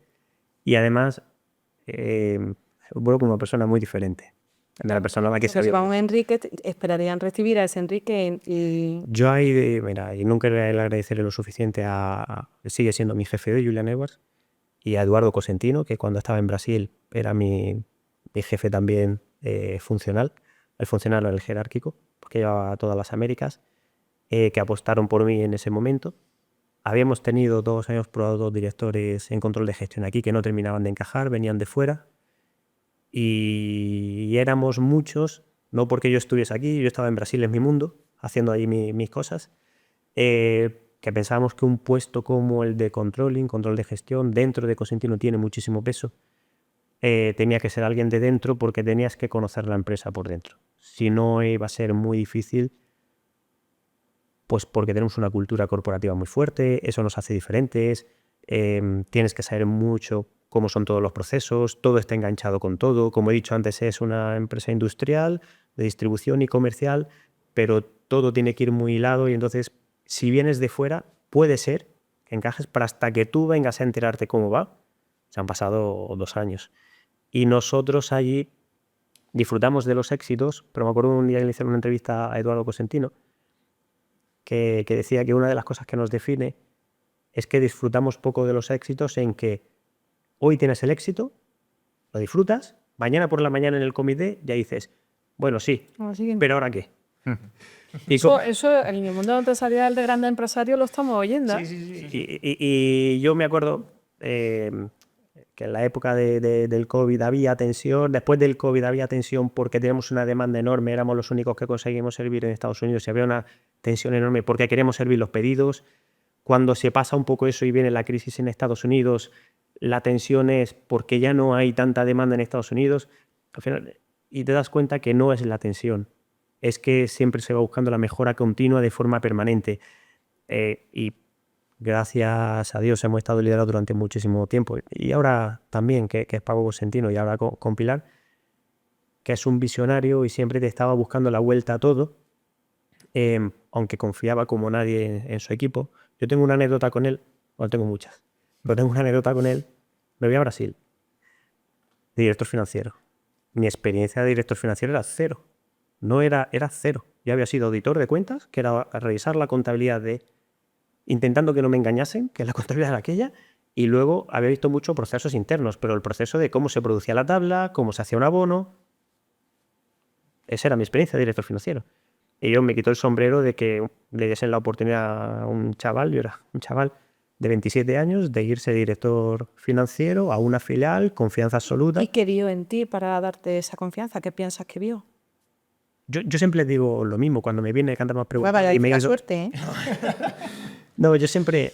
y además vuelvo como una persona muy diferente de la persona a la que se Entonces, había. para un Enrique, esperarían recibir a ese Enrique y... Yo ahí, mira, y nunca le agradeceré lo suficiente sigue siendo mi jefe de Julian Edwards, y a Eduardo Cosentino, que cuando estaba en Brasil era mi jefe también funcional, el funcional o el jerárquico, porque llevaba todas las Américas, que apostaron por mí en ese momento. Habíamos tenido 2 años probados 2 directores en control de gestión aquí que no terminaban de encajar, venían de fuera, y éramos muchos, no porque yo estuviese aquí, yo estaba en Brasil, en mi mundo, haciendo ahí mis cosas, que pensábamos que un puesto como el de control de gestión, dentro de Cosentino tiene muchísimo peso. Tenía que ser alguien de dentro porque tenías que conocer la empresa por dentro. Si no, iba a ser muy difícil, pues porque tenemos una cultura corporativa muy fuerte, eso nos hace diferentes, tienes que saber mucho cómo son todos los procesos, todo está enganchado con todo. Como he dicho antes, es una empresa industrial, de distribución y comercial, pero todo tiene que ir muy hilado y entonces, si vienes de fuera, puede ser que encajes, pero hasta que tú vengas a enterarte cómo va, se han pasado 2 años. Y nosotros allí disfrutamos de los éxitos, pero me acuerdo un día que le hicieron una entrevista a Eduardo Cosentino que decía que una de las cosas que nos define es que disfrutamos poco de los éxitos, en que hoy tienes el éxito, lo disfrutas, mañana por la mañana en el comité ya dices, bueno, sí, pero ¿ahora qué? Eso en el mundo empresarial de grandes empresarios lo estamos oyendo. Sí. Y yo me acuerdo, que en la época del COVID había tensión, después del COVID había tensión porque teníamos una demanda enorme, éramos los únicos que conseguimos servir en Estados Unidos y había una tensión enorme porque queríamos servir los pedidos. Cuando se pasa un poco eso y viene la crisis en Estados Unidos, la tensión es porque ya no hay tanta demanda en Estados Unidos. Al final, y te das cuenta que no es la tensión, es que siempre se va buscando la mejora continua de forma permanente. Y gracias a Dios hemos estado liderados durante muchísimo tiempo. Y ahora también, que es Paco Cosentino y ahora con Pilar, que es un visionario y siempre te estaba buscando la vuelta a todo, aunque confiaba como nadie en su equipo. Yo tengo una anécdota con él, bueno, tengo muchas, pero tengo una anécdota con él. Me voy a Brasil, de director financiero. Mi experiencia de director financiero era cero. Era cero. Yo había sido auditor de cuentas, que era revisar la contabilidad intentando que no me engañasen, que la contabilidad era aquella, y luego había visto muchos procesos internos, pero el proceso de cómo se producía la tabla, cómo se hacía un abono, esa era mi experiencia de director financiero. Y yo me quito el sombrero de que le diesen la oportunidad a un chaval, yo era un chaval de 27 años, de irse director financiero a una filial, confianza absoluta. ¿Y qué vio en ti para darte esa confianza? ¿Qué piensas que vio? Yo siempre digo lo mismo cuando me viene a cantar más preguntas. Vaya, y me la digo, suerte, ¿eh? no, yo siempre,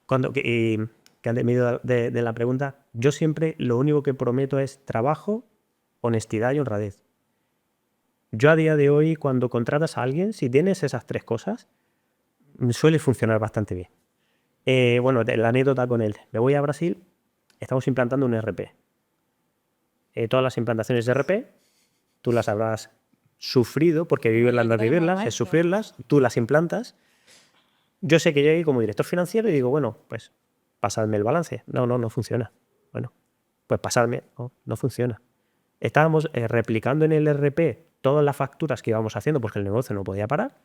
que antes me he ido de la pregunta, yo siempre lo único que prometo es trabajo, honestidad y honradez. Yo a día de hoy, cuando contratas a alguien, si tienes esas tres cosas, suele funcionar bastante bien. Bueno, la anécdota con él. Me voy a Brasil, estamos implantando un ERP. Todas las implantaciones de ERP, tú las habrás sufrido, porque vivirlas no es vivirlas, es sufrirlas, tú las implantas. Yo sé que llegué como director financiero y digo, bueno, pues pasadme el balance. No funciona. Bueno, pues pasadme, no funciona. Estábamos replicando en el ERP todas las facturas que íbamos haciendo porque el negocio no podía parar,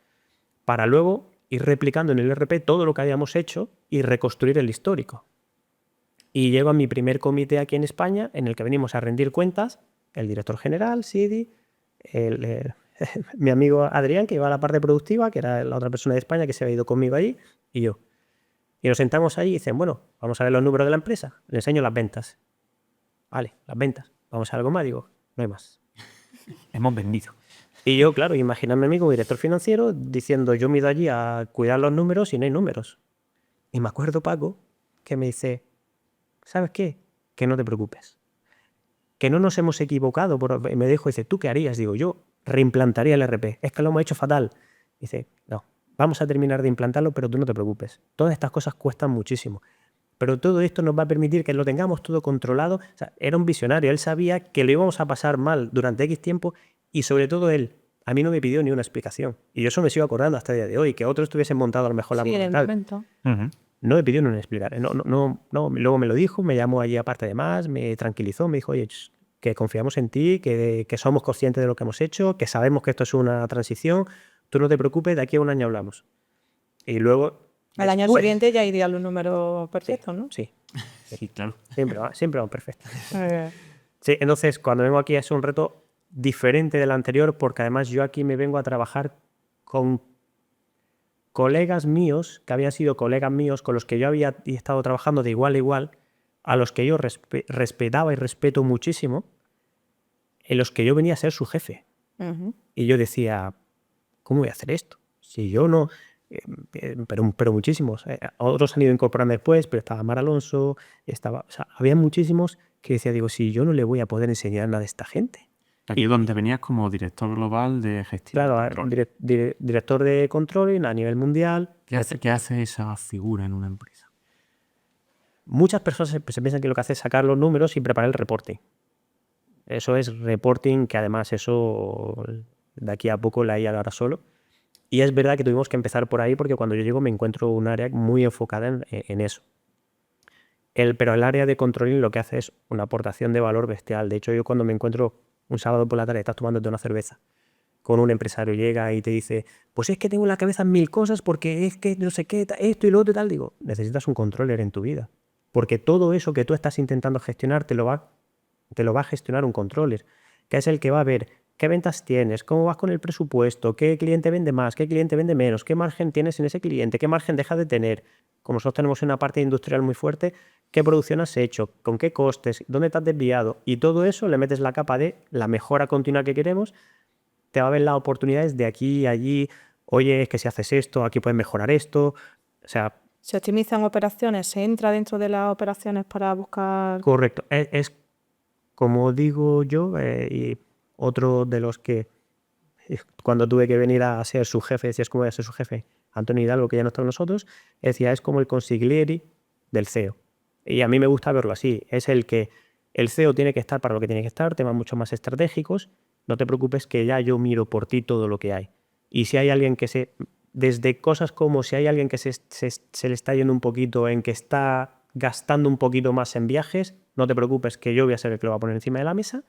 para luego ir replicando en el ERP todo lo que habíamos hecho y reconstruir el histórico. Y llego a mi primer comité aquí en España, en el que venimos a rendir cuentas, el director general, Sidi, mi amigo Adrián, que iba a la parte productiva, que era la otra persona de España que se había ido conmigo allí, y yo. Y nos sentamos allí y dicen, bueno, vamos a ver los números de la empresa. Le enseño las ventas. Vale, las ventas. Vamos a algo más. Digo, no hay más. Hemos vendido. Y yo, claro, imagíname a mí como director financiero diciendo, yo me he ido allí a cuidar los números y no hay números. Y me acuerdo, Paco, que me dice, ¿sabes qué? Que no te preocupes. Que no nos hemos equivocado. Me dijo, dice, ¿tú qué harías? Digo, yo reimplantaría el ERP. Es que lo hemos hecho fatal. Dice, no, vamos a terminar de implantarlo, pero tú no te preocupes. Todas estas cosas cuestan muchísimo. Pero todo esto nos va a permitir que lo tengamos todo controlado. O sea, era un visionario. Él sabía que lo íbamos a pasar mal durante X tiempo y sobre todo él. A mí no me pidió ni una explicación. Y yo eso me sigo acordando hasta el día de hoy. Que otros tuviesen montado a lo mejor la momento. No me pidió ni una explicación. No. Luego me lo dijo, me llamó allí aparte de más, me tranquilizó, me dijo, oye, que confiamos en ti, que somos conscientes de lo que hemos hecho, que sabemos que esto es una transición. Tú no te preocupes, de aquí a un año hablamos. Y luego... Al año siguiente ya irían los números perfectos, ¿no? Sí. Sí, claro. Siempre van perfectos. Sí, entonces, cuando vengo aquí es un reto diferente del anterior porque además yo aquí me vengo a trabajar con colegas míos, que habían sido colegas míos con los que yo había estado trabajando de igual a igual, a los que yo respetaba y respeto muchísimo, en los que yo venía a ser su jefe. Y yo decía, ¿cómo voy a hacer esto? Si yo no... pero muchísimos. Otros han ido incorporando después, pero estaba Mar Alonso, había muchísimos que decía, digo, si yo no le voy a poder enseñar nada a esta gente. Aquí es donde venías como director global de gestión. Claro, director de controlling a nivel mundial. ¿Qué hace esa figura en una empresa? Muchas personas se piensan que lo que hace es sacar los números y preparar el reporting. Eso es reporting, que además eso de aquí a poco la IA lo hará solo. Y es verdad que tuvimos que empezar por ahí porque cuando yo llego me encuentro un área muy enfocada en eso. Pero el área de controlling lo que hace es una aportación de valor bestial. De hecho, yo cuando me encuentro un sábado por la tarde, estás tomándote una cerveza, con un empresario llega y te dice, pues es que tengo en la cabeza 1000 cosas porque es que no sé qué, esto y lo otro y tal. Digo, necesitas un controller en tu vida. Porque todo eso que tú estás intentando gestionar te lo va a gestionar un controller, que es el que va a ver ¿qué ventas tienes? ¿Cómo vas con el presupuesto? ¿Qué cliente vende más? ¿Qué cliente vende menos? ¿Qué margen tienes en ese cliente? ¿Qué margen dejas de tener? Como nosotros tenemos una parte industrial muy fuerte, ¿qué producción has hecho? ¿Con qué costes? ¿Dónde te has desviado? Y todo eso le metes la capa de la mejora continua que queremos, te va a ver las oportunidades de aquí y allí. Oye, es que si haces esto, aquí puedes mejorar esto. O sea, Se optimizan operaciones, se entra dentro de las operaciones para buscar... correcto. Es como digo yo, y otro de los que cuando tuve que venir a ser su jefe, decías cómo voy a ser su jefe, Antonio Hidalgo, que ya no está con nosotros, decía, es como el consigliere del CEO. Y a mí me gusta verlo así. Es el que el CEO tiene que estar para lo que tiene que estar, temas mucho más estratégicos. No te preocupes que ya yo miro por ti todo lo que hay. Y si hay alguien que desde cosas como si hay alguien que se le está yendo un poquito en que está gastando un poquito más en viajes, no te preocupes que yo voy a ser el que lo va a poner encima de la mesa.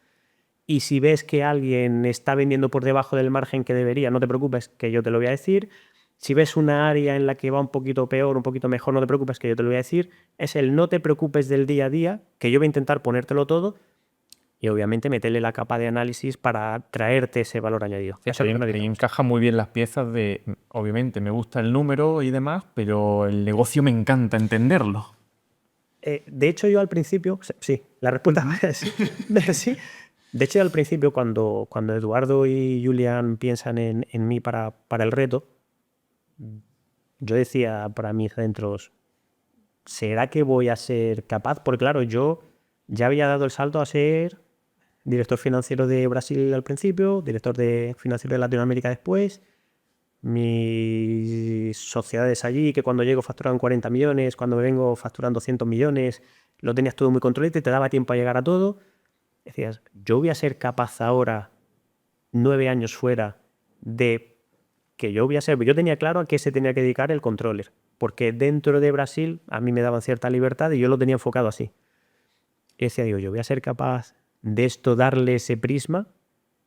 Y si ves que alguien está vendiendo por debajo del margen que debería, no te preocupes que yo te lo voy a decir. Si ves una área en la que va un poquito peor, un poquito mejor, no te preocupes que yo te lo voy a decir. Es el no te preocupes del día a día, que yo voy a intentar ponértelo todo y obviamente meterle la capa de análisis para traerte ese valor añadido. Eso es lo que nos Ahí dedicamos. encajan muy bien las piezas de, obviamente, me gusta el número y demás, pero el negocio me encanta entenderlo. De hecho, yo al principio, sí, la respuesta es sí. Sí. De hecho, al principio, cuando Eduardo y Julián piensan en mí para el reto, yo decía para mis adentros, ¿será que voy a ser capaz? Porque claro, yo ya había dado el salto a ser director financiero de Brasil al principio, director financiero de Latinoamérica después, mis sociedades allí, que cuando llego facturaban 40 millones, cuando me vengo facturan 200 millones, lo tenías todo muy controlado y te daba tiempo a llegar a todo. Decías, yo voy a ser capaz ahora, 9 años fuera, de que yo voy a ser... Yo tenía claro a qué se tenía que dedicar el controller, porque dentro de Brasil a mí me daban cierta libertad y yo lo tenía enfocado así. Y decía, digo, yo voy a ser capaz de esto, darle ese prisma,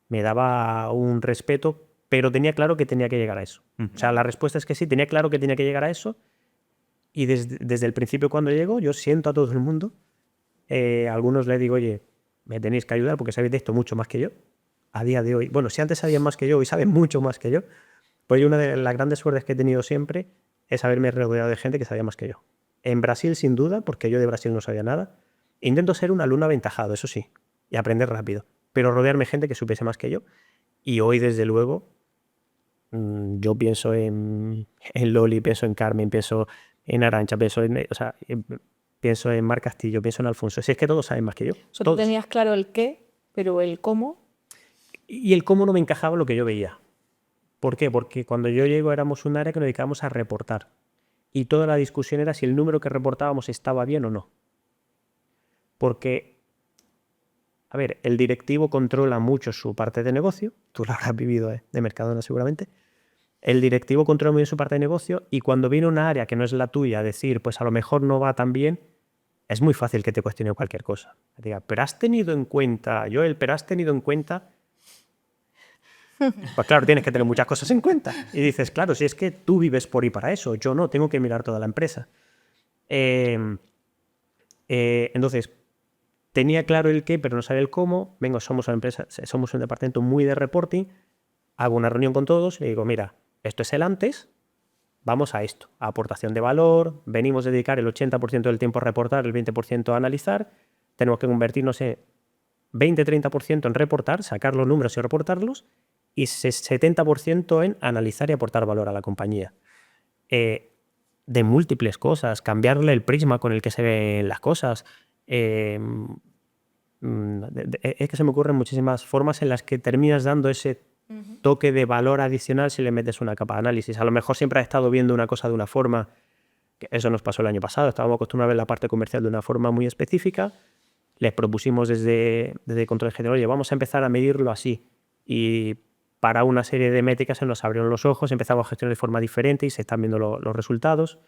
me daba un respeto, pero tenía claro que tenía que llegar a eso. O sea, la respuesta es que sí, tenía claro que tenía que llegar a eso y desde el principio cuando llego yo siento a todo el mundo, a algunos les digo, oye, me tenéis que ayudar porque sabéis de esto mucho más que yo. A día de hoy, bueno, si antes sabían más que yo, hoy saben mucho más que yo. Pues una de las grandes suertes que he tenido siempre es haberme rodeado de gente que sabía más que yo. En Brasil, sin duda, porque yo de Brasil no sabía nada. Intento ser un alumno aventajado, eso sí, y aprender rápido, pero rodearme de gente que supiese más que yo. Y hoy, desde luego, yo pienso en Loli, pienso en Carmen, pienso en Arantxa, pienso en Mar Castillo, pienso en Alfonso. Si es que todos saben más que yo. O sea, tú Todos. tenías claro el qué, pero el cómo... Y el cómo no me encajaba lo que yo veía. ¿Por qué? Porque cuando yo llego éramos un área que nos dedicábamos a reportar. Y toda la discusión era si el número que reportábamos estaba bien o no. Porque, a ver, el directivo controla mucho su parte de negocio. Tú lo habrás vivido de Mercadona seguramente. El directivo controla muy bien su parte de negocio y cuando viene una área que no es la tuya a decir, pues a lo mejor no va tan bien, es muy fácil que te cuestione cualquier cosa. Que diga, pero has tenido en cuenta, Joel, pero has tenido en cuenta... Pues claro, tienes que tener muchas cosas en cuenta. Y dices, claro, si es que tú vives por y para eso, yo no, tengo que mirar toda la empresa. Entonces, tenía claro el qué, pero no sabía el cómo. Vengo, somos una empresa, somos un departamento muy de reporting. Hago una reunión con todos y digo, mira, esto es el antes, vamos a esto, a aportación de valor, venimos a dedicar el 80% del tiempo a reportar, el 20% a analizar, tenemos que convertir, no sé, 20-30% en reportar, sacar los números y reportarlos, y 70% en analizar y aportar valor a la compañía. De múltiples cosas, cambiarle el prisma con el que se ven las cosas. Es que se me ocurren muchísimas formas en las que terminas dando ese toque de valor adicional si le metes una capa de análisis. A lo mejor siempre has estado viendo una cosa de una forma, que eso nos pasó el año pasado, estábamos acostumbrados a ver la parte comercial de una forma muy específica, les propusimos desde Control General, oye, vamos a empezar a medirlo así. Y para una serie de métricas se nos abrieron los ojos, empezamos a gestionar de forma diferente y se están viendo los resultados.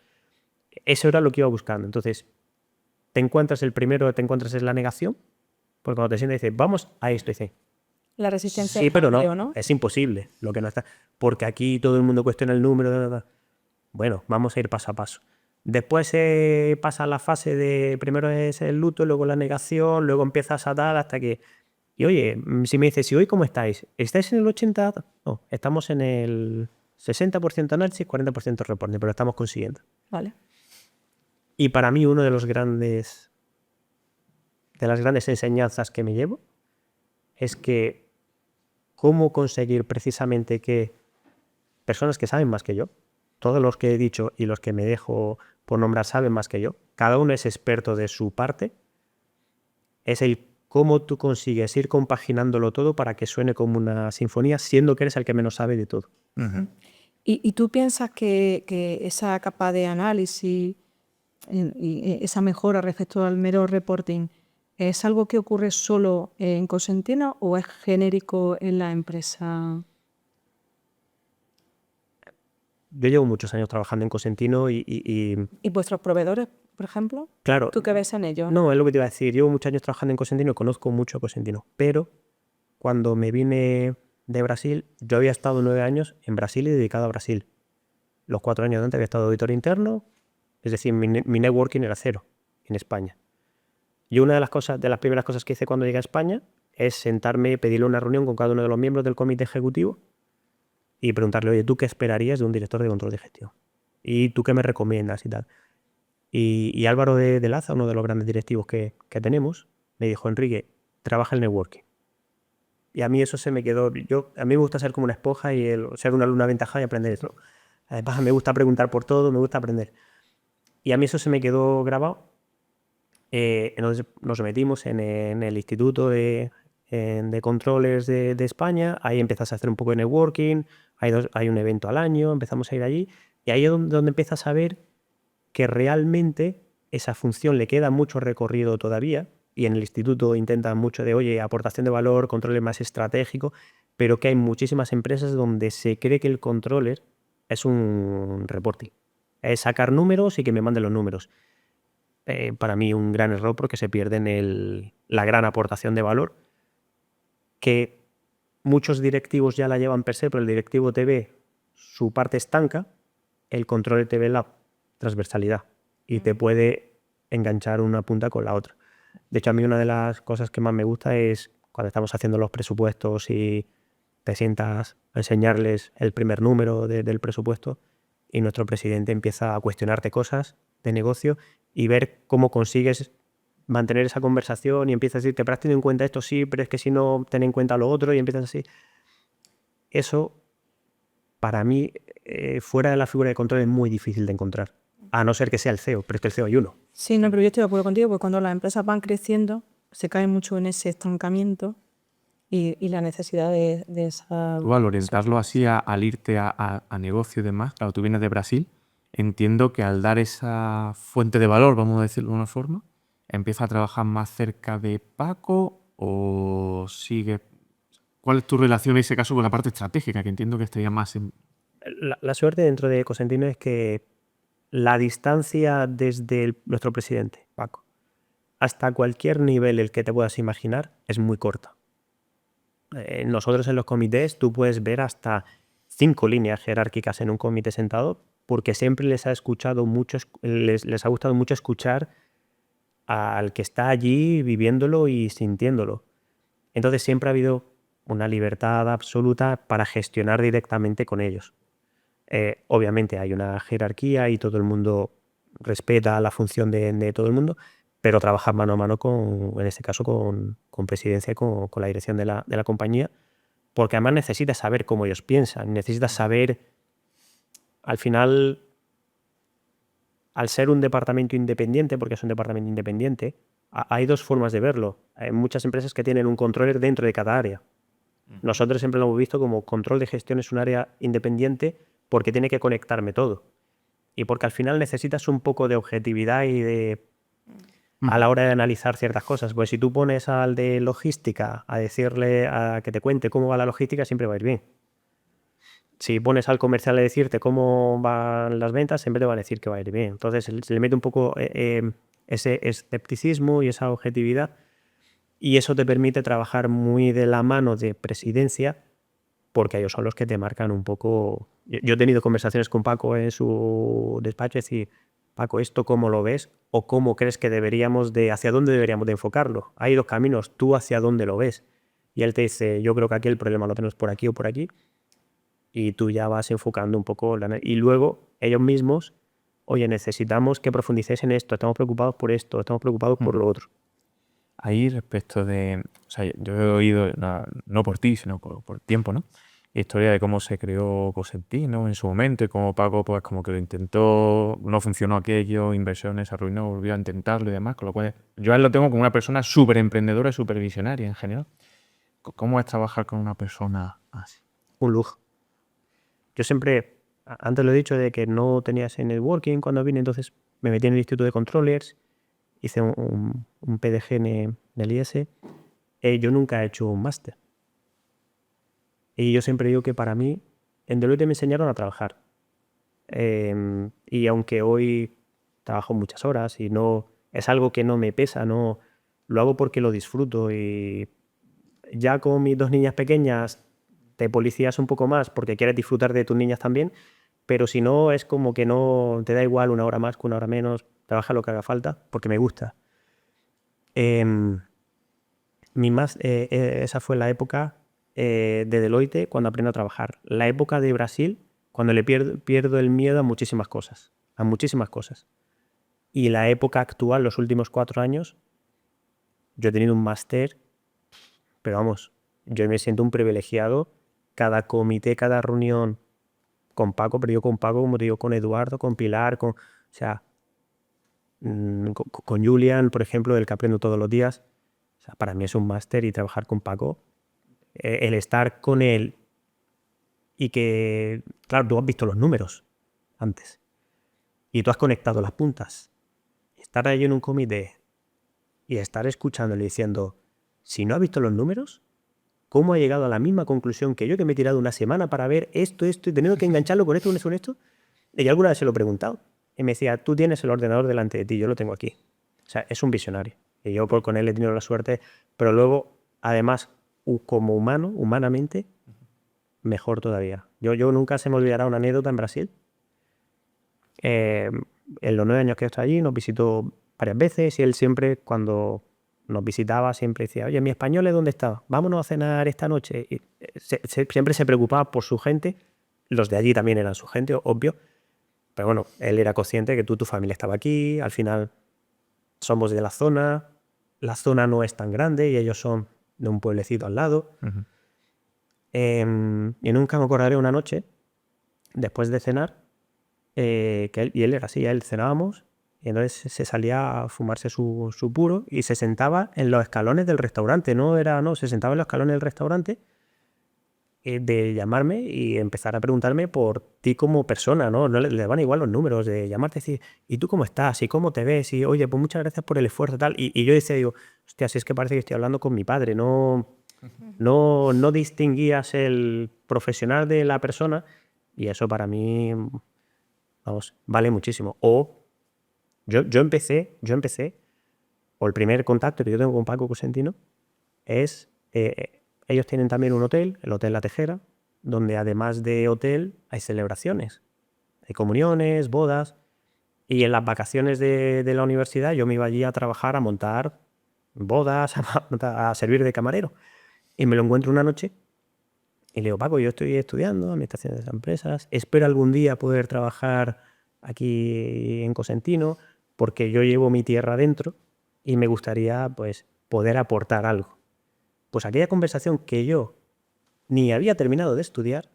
Eso era lo que iba buscando. Entonces, te encuentras el primero que te encuentras es la negación, porque cuando te sientas y dices, vamos a esto, y dices, La resistencia sí, al pero cambio, no, es imposible lo que no está. Porque aquí todo el mundo cuestiona el número. Bueno, vamos a ir paso a paso. Después pasa la fase de, primero es el luto, luego la negación, luego empiezas a tal hasta que... Y oye, si me dices, ¿y hoy cómo estáis? ¿Estáis en el 80%? No, estamos en el 60% análisis, 40% reporting, pero estamos consiguiendo. Vale. Y para mí uno de las grandes enseñanzas que me llevo es que cómo conseguir precisamente que personas que saben más que yo, todos los que he dicho y los que me dejo por nombrar saben más que yo, cada uno es experto de su parte, es el cómo tú consigues ir compaginándolo todo para que suene como una sinfonía, siendo que eres el que menos sabe de todo. ¿Y tú piensas que esa capa de análisis y esa mejora respecto al mero reporting es algo que ocurre solo en Cosentino o es genérico en la empresa? Yo llevo muchos años trabajando en Cosentino y ¿Y vuestros proveedores, por ejemplo? claro, ¿Tú qué ves en ellos? no, es lo que te iba a decir. Llevo muchos años trabajando en Cosentino y conozco mucho a Cosentino. Pero cuando me vine de Brasil, yo había estado 9 años en Brasil y dedicado a Brasil. Los 4 años de antes había estado auditor interno, es decir, mi networking era cero en España. Y una de las primeras cosas que hice cuando llegué a España es sentarme y pedirle una reunión con cada uno de los miembros del comité ejecutivo y preguntarle, oye, ¿tú qué esperarías de un director de control de gestión? ¿Y tú qué me recomiendas y tal? Y Álvaro de Laza, uno de los grandes directivos que tenemos, me dijo, Enrique, trabaja el networking. Y a mí eso se me quedó. A mí me gusta ser como una esponja y ser una alumna aventajada y aprender eso. Además, me gusta preguntar por todo, me gusta aprender. Y a mí eso se me quedó grabado. Entonces nos metimos en el Instituto de Controles de España. Ahí empiezas a hacer un poco de networking. Hay un evento al año, empezamos a ir allí. Y ahí es donde empiezas a ver que realmente esa función le queda mucho recorrido todavía, y en el instituto intentan mucho de, oye, aportación de valor, control más estratégico, pero que hay muchísimas empresas donde se cree que el controller es un reporting. Es sacar números y que me manden los números. Para mí un gran error porque se pierden la gran aportación de valor, que muchos directivos ya la llevan per se, pero el directivo te ve su parte estanca, el controller te ve la transversalidad y te puede enganchar una punta con la otra. De hecho, a mí una de las cosas que más me gusta es cuando estamos haciendo los presupuestos y te sientas a enseñarles el primer número del presupuesto y nuestro presidente empieza a cuestionarte cosas de negocio y ver cómo consigues mantener esa conversación y empiezas a decirte, pero has tenido en cuenta esto, sí, pero es que si no, ten en cuenta lo otro, y empiezas así. Eso, para mí, fuera de la figura de control es muy difícil de encontrar. A no ser que sea el CEO, pero es que el CEO hay uno. Sí, no, pero yo estoy de acuerdo contigo, porque cuando las empresas van creciendo, se cae mucho en ese estancamiento y la necesidad de esa... Tú al orientarlo así al irte a negocio y demás, claro, tú vienes de Brasil, entiendo que al dar esa fuente de valor, vamos a decirlo de una forma, ¿empiezas a trabajar más cerca de Paco o sigue? ¿Cuál es tu relación en ese caso con la parte estratégica, que entiendo que estaría más en... La suerte dentro de Cosentino es que la distancia desde nuestro presidente, Paco, hasta cualquier nivel el que te puedas imaginar es muy corta. Nosotros en los comités tú puedes ver hasta 5 líneas jerárquicas en un comité sentado, porque siempre les ha escuchado mucho, les ha gustado mucho escuchar al que está allí viviéndolo y sintiéndolo. Entonces siempre ha habido una libertad absoluta para gestionar directamente con ellos. Obviamente hay una jerarquía y todo el mundo respeta la función de todo el mundo, pero trabaja mano a mano en este caso con presidencia y con la dirección de la compañía, porque además necesitas saber cómo ellos piensan, necesitas saber, al final, al ser un departamento independiente, porque es un departamento independiente, hay dos formas de verlo. Hay muchas empresas que tienen un controller dentro de cada área. Nosotros siempre lo hemos visto como control de gestión es un área independiente porque tiene que conectarme todo. Y porque al final necesitas un poco de objetividad y a la hora de analizar ciertas cosas. Pues si tú pones al de logística a decirle a que te cuente cómo va la logística, siempre va a ir bien. Si pones al comercial a decirte cómo van las ventas, siempre te va a decir que va a ir bien. Entonces se le mete un poco ese escepticismo y esa objetividad, y eso te permite trabajar muy de la mano de presidencia, porque ellos son los que te marcan un poco. Yo he tenido conversaciones con Paco en su despacho, es decir, Paco, ¿esto cómo lo ves? ¿O cómo crees que hacia dónde deberíamos de enfocarlo? Hay dos caminos, ¿tú hacia dónde lo ves? y él te dice, yo creo que aquí el problema lo tenemos por aquí o por aquí, y tú ya vas enfocando un poco, y luego ellos mismos, oye, necesitamos que profundicéis en esto, estamos preocupados por esto, estamos preocupados por lo otro. Ahí respecto de, o sea, yo he oído, no por ti, sino por tiempo, ¿no? Historia de cómo se creó Cosentino en su momento y cómo Paco, pues como que lo intentó, no funcionó aquello, inversiones, se arruinó, volvió a intentarlo y demás, con lo cual yo a él lo tengo como una persona súper emprendedora y súper visionaria en general. ¿Cómo es trabajar con una persona así? Un lujo. Yo siempre, antes lo he dicho, de que no tenía ese networking cuando vine, entonces me metí en el Instituto de Controllers, hice un PDG en el IS. Yo nunca he hecho un máster. Y yo siempre digo que para mí, en Deloitte me enseñaron a trabajar. Y aunque hoy trabajo muchas horas y no es algo que no me pesa, no lo hago porque lo disfruto. Y ya con mis 2 niñas pequeñas te policías un poco más porque quieres disfrutar de tus niñas también, pero si no, es como que no te da igual 1 hora más que 1 hora menos, trabaja lo que haga falta porque me gusta. Esa fue la época de Deloitte cuando aprendo a trabajar. La época de Brasil, cuando le pierdo el miedo a muchísimas cosas. A muchísimas cosas. Y la época actual, los últimos 4 años, yo he tenido un máster, pero vamos, yo me siento un privilegiado. Cada comité, cada reunión con Paco, pero yo con Paco, como te digo, con Eduardo, con Pilar, o sea, con Julian, por ejemplo, del que aprendo todos los días. O sea, para mí es un máster y trabajar con Paco, el estar con él y que, claro, tú has visto los números antes y tú has conectado las puntas. Estar ahí en un comité y estar escuchándole diciendo, si no has visto los números, ¿cómo ha llegado a la misma conclusión que yo, que me he tirado una semana para ver esto, y teniendo que engancharlo con esto, con esto? Y alguna vez se lo he preguntado. Y me decía, tú tienes el ordenador delante de ti, yo lo tengo aquí. O sea, es un visionario. Y yo con él he tenido la suerte, pero luego, además, como humano, humanamente, mejor todavía. Yo nunca se me olvidará una anécdota en Brasil. En los 9 años que he estado allí, nos visitó varias veces y él siempre, cuando nos visitaba, siempre decía, oye, ¿mi español es dónde está? Vámonos a cenar esta noche. Y siempre se preocupaba por su gente. Los de allí también eran su gente, obvio. Pero bueno, él era consciente que tu familia estaba aquí, al final somos de la zona no es tan grande y ellos son de un pueblecito al lado. Y nunca me acordaré una noche, después de cenar, que él era así, él cenábamos y entonces se salía a fumarse su puro y se sentaba en los escalones del restaurante, se sentaba en los escalones del restaurante, de llamarme y empezar a preguntarme por ti como persona, ¿no? No le van igual los números, de llamarte y decir, ¿y tú cómo estás? ¿Y cómo te ves? Y oye, pues muchas gracias por el esfuerzo, tal. Y yo decía, digo, hostia, si es que parece que estoy hablando con mi padre, no distinguías el profesional de la persona y eso para mí, vamos, vale muchísimo. O yo empecé, o el primer contacto que yo tengo con Paco Cosentino es, ellos tienen también un hotel, el Hotel La Tejera, donde además de hotel hay celebraciones, hay comuniones, bodas, y en las vacaciones de la universidad yo me iba allí a trabajar, a montar bodas, a servir de camarero. Y me lo encuentro una noche y le digo, Paco, yo estoy estudiando administración de empresas, espero algún día poder trabajar aquí en Cosentino porque yo llevo mi tierra adentro y me gustaría pues poder aportar algo. Pues aquella conversación que yo ni había terminado de estudiar,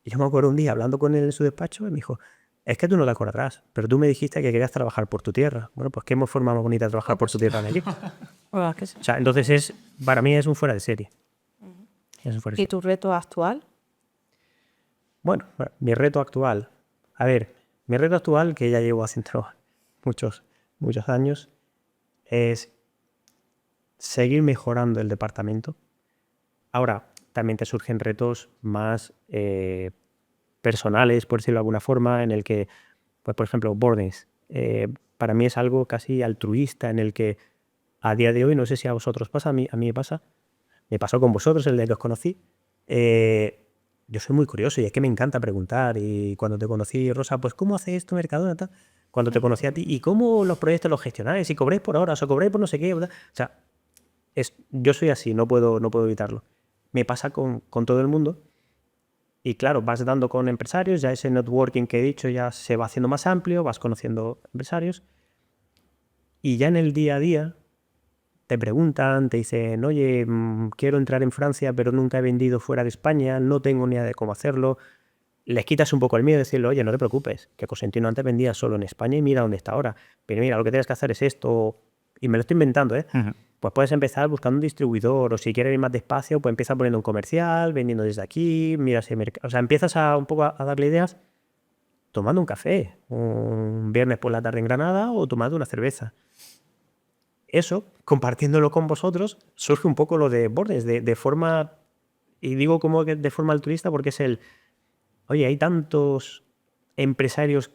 y yo me acuerdo un día hablando con él en su despacho y me dijo, es que tú no te acordarás, pero tú me dijiste que querías trabajar por tu tierra. Bueno, pues qué forma más bonita de trabajar por tu tierra de aquí. O sea, entonces para mí es un fuera de serie. ¿Y tu reto actual? Bueno, mi reto actual. A ver, mi reto actual, que ya llevo haciendo muchos años, es seguir mejorando el departamento. Ahora, también te surgen retos más personales, por decirlo de alguna forma, en el que, pues por ejemplo, Boardings. Para mí es algo casi altruista, en el que a día de hoy, no sé si a vosotros pasa, a mí me pasa, me pasó con vosotros, el día que os conocí. Yo soy muy curioso y es que me encanta preguntar. Y cuando te conocí, Rosa, pues ¿cómo hace esto Mercadona? Tal? Cuando te conocí a ti, ¿y cómo los proyectos los gestionáis? ¿Y cobráis por horas o cobráis por no sé qué? O sea, yo soy así, no puedo evitarlo. Me pasa con todo el mundo. Y claro, vas dando con empresarios, ya ese networking que he dicho ya se va haciendo más amplio, vas conociendo empresarios. Y ya en el día a día te preguntan, te dicen, oye, quiero entrar en Francia, pero nunca he vendido fuera de España, no tengo ni idea de cómo hacerlo. Les quitas un poco el miedo de decirle, oye, no te preocupes, que Cosentino antes vendía solo en España y mira dónde está ahora. Pero mira, lo que tienes que hacer es esto, y me lo estoy inventando, ¿eh? Pues puedes empezar buscando un distribuidor, o si quieres ir más despacio, pues empieza poniendo un comercial, vendiendo desde aquí, mira ese mercado. O sea, empiezas un poco a darle ideas tomando un café, un viernes por la tarde en Granada o tomando una cerveza. Eso, compartiéndolo con vosotros, surge un poco lo de Bordes, de forma, y digo como que de forma altruista porque es oye, hay tantos empresarios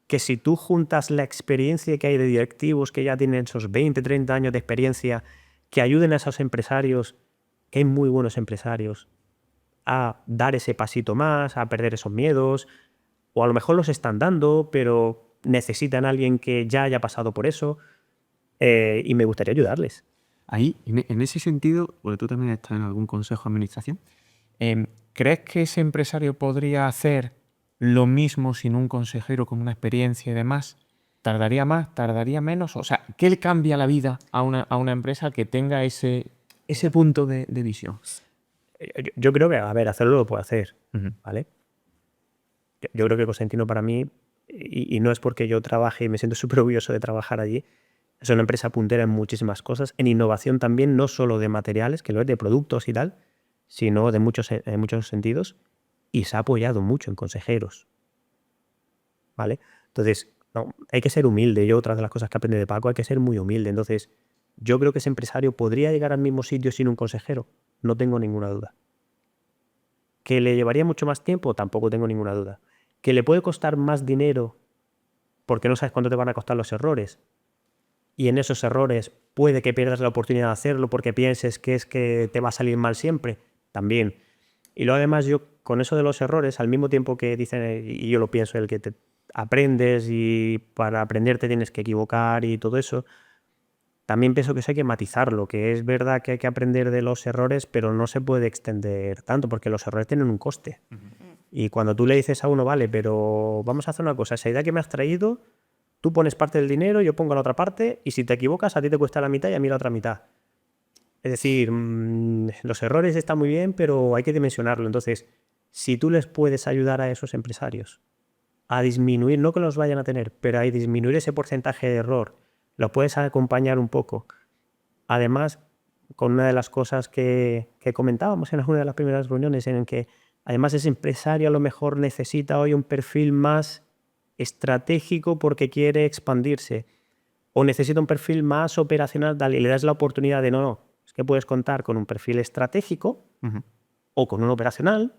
que si tú juntas la experiencia que hay de directivos que ya tienen esos 20, 30 años de experiencia, que ayuden a esos empresarios, que hay muy buenos empresarios, a dar ese pasito más, a perder esos miedos, o a lo mejor los están dando, pero necesitan a alguien que ya haya pasado por eso, y me gustaría ayudarles. Ahí, en ese sentido, porque tú también estás en algún consejo de administración, ¿crees que ese empresario podría hacer lo mismo sin un consejero con una experiencia y demás? ¿Tardaría más? ¿Tardaría menos? O sea, ¿qué le cambia la vida a una empresa que tenga ese punto de visión? Yo creo que, a ver, hacerlo lo puedo hacer, Ujú. ¿vale? Yo creo que Cosentino para mí, y no es porque yo trabaje y me siento súper orgulloso de trabajar allí, es una empresa puntera en muchísimas cosas, en innovación también, no solo de materiales, que lo es de productos y tal, sino de en muchos sentidos, y se ha apoyado mucho en consejeros, ¿vale? Entonces, no, hay que ser humilde. Yo, otra de las cosas que aprendí de Paco, hay que ser muy humilde. Entonces, yo creo que ese empresario podría llegar al mismo sitio sin un consejero, no tengo ninguna duda. ¿Que le llevaría mucho más tiempo? Tampoco tengo ninguna duda. ¿Que le puede costar más dinero porque no sabes cuánto te van a costar los errores? Y en esos errores puede que pierdas la oportunidad de hacerlo porque pienses que es que te va a salir mal siempre. También. Y luego además yo con eso de los errores, al mismo tiempo que dicen, y yo lo pienso, el que te aprendes y para aprender te tienes que equivocar y todo eso, también pienso que eso hay que matizarlo, que es verdad que hay que aprender de los errores, pero no se puede extender tanto porque los errores tienen un coste. Y cuando tú le dices a uno, vale, pero vamos a hacer una cosa, esa idea que me has traído, tú pones parte del dinero, yo pongo la otra parte, y si te equivocas, a ti te cuesta la mitad y a mí la otra mitad. Es decir, los errores están muy bien, pero hay que dimensionarlo. Entonces, si tú les puedes ayudar a esos empresarios a disminuir, no que los vayan a tener, pero a disminuir ese porcentaje de error, lo puedes acompañar un poco. Además, con una de las cosas que comentábamos en alguna de las primeras reuniones, en que además ese empresario a lo mejor necesita hoy un perfil más estratégico porque quiere expandirse, o necesita un perfil más operacional, y le das la oportunidad de no, es que puedes contar con un perfil estratégico o con un operacional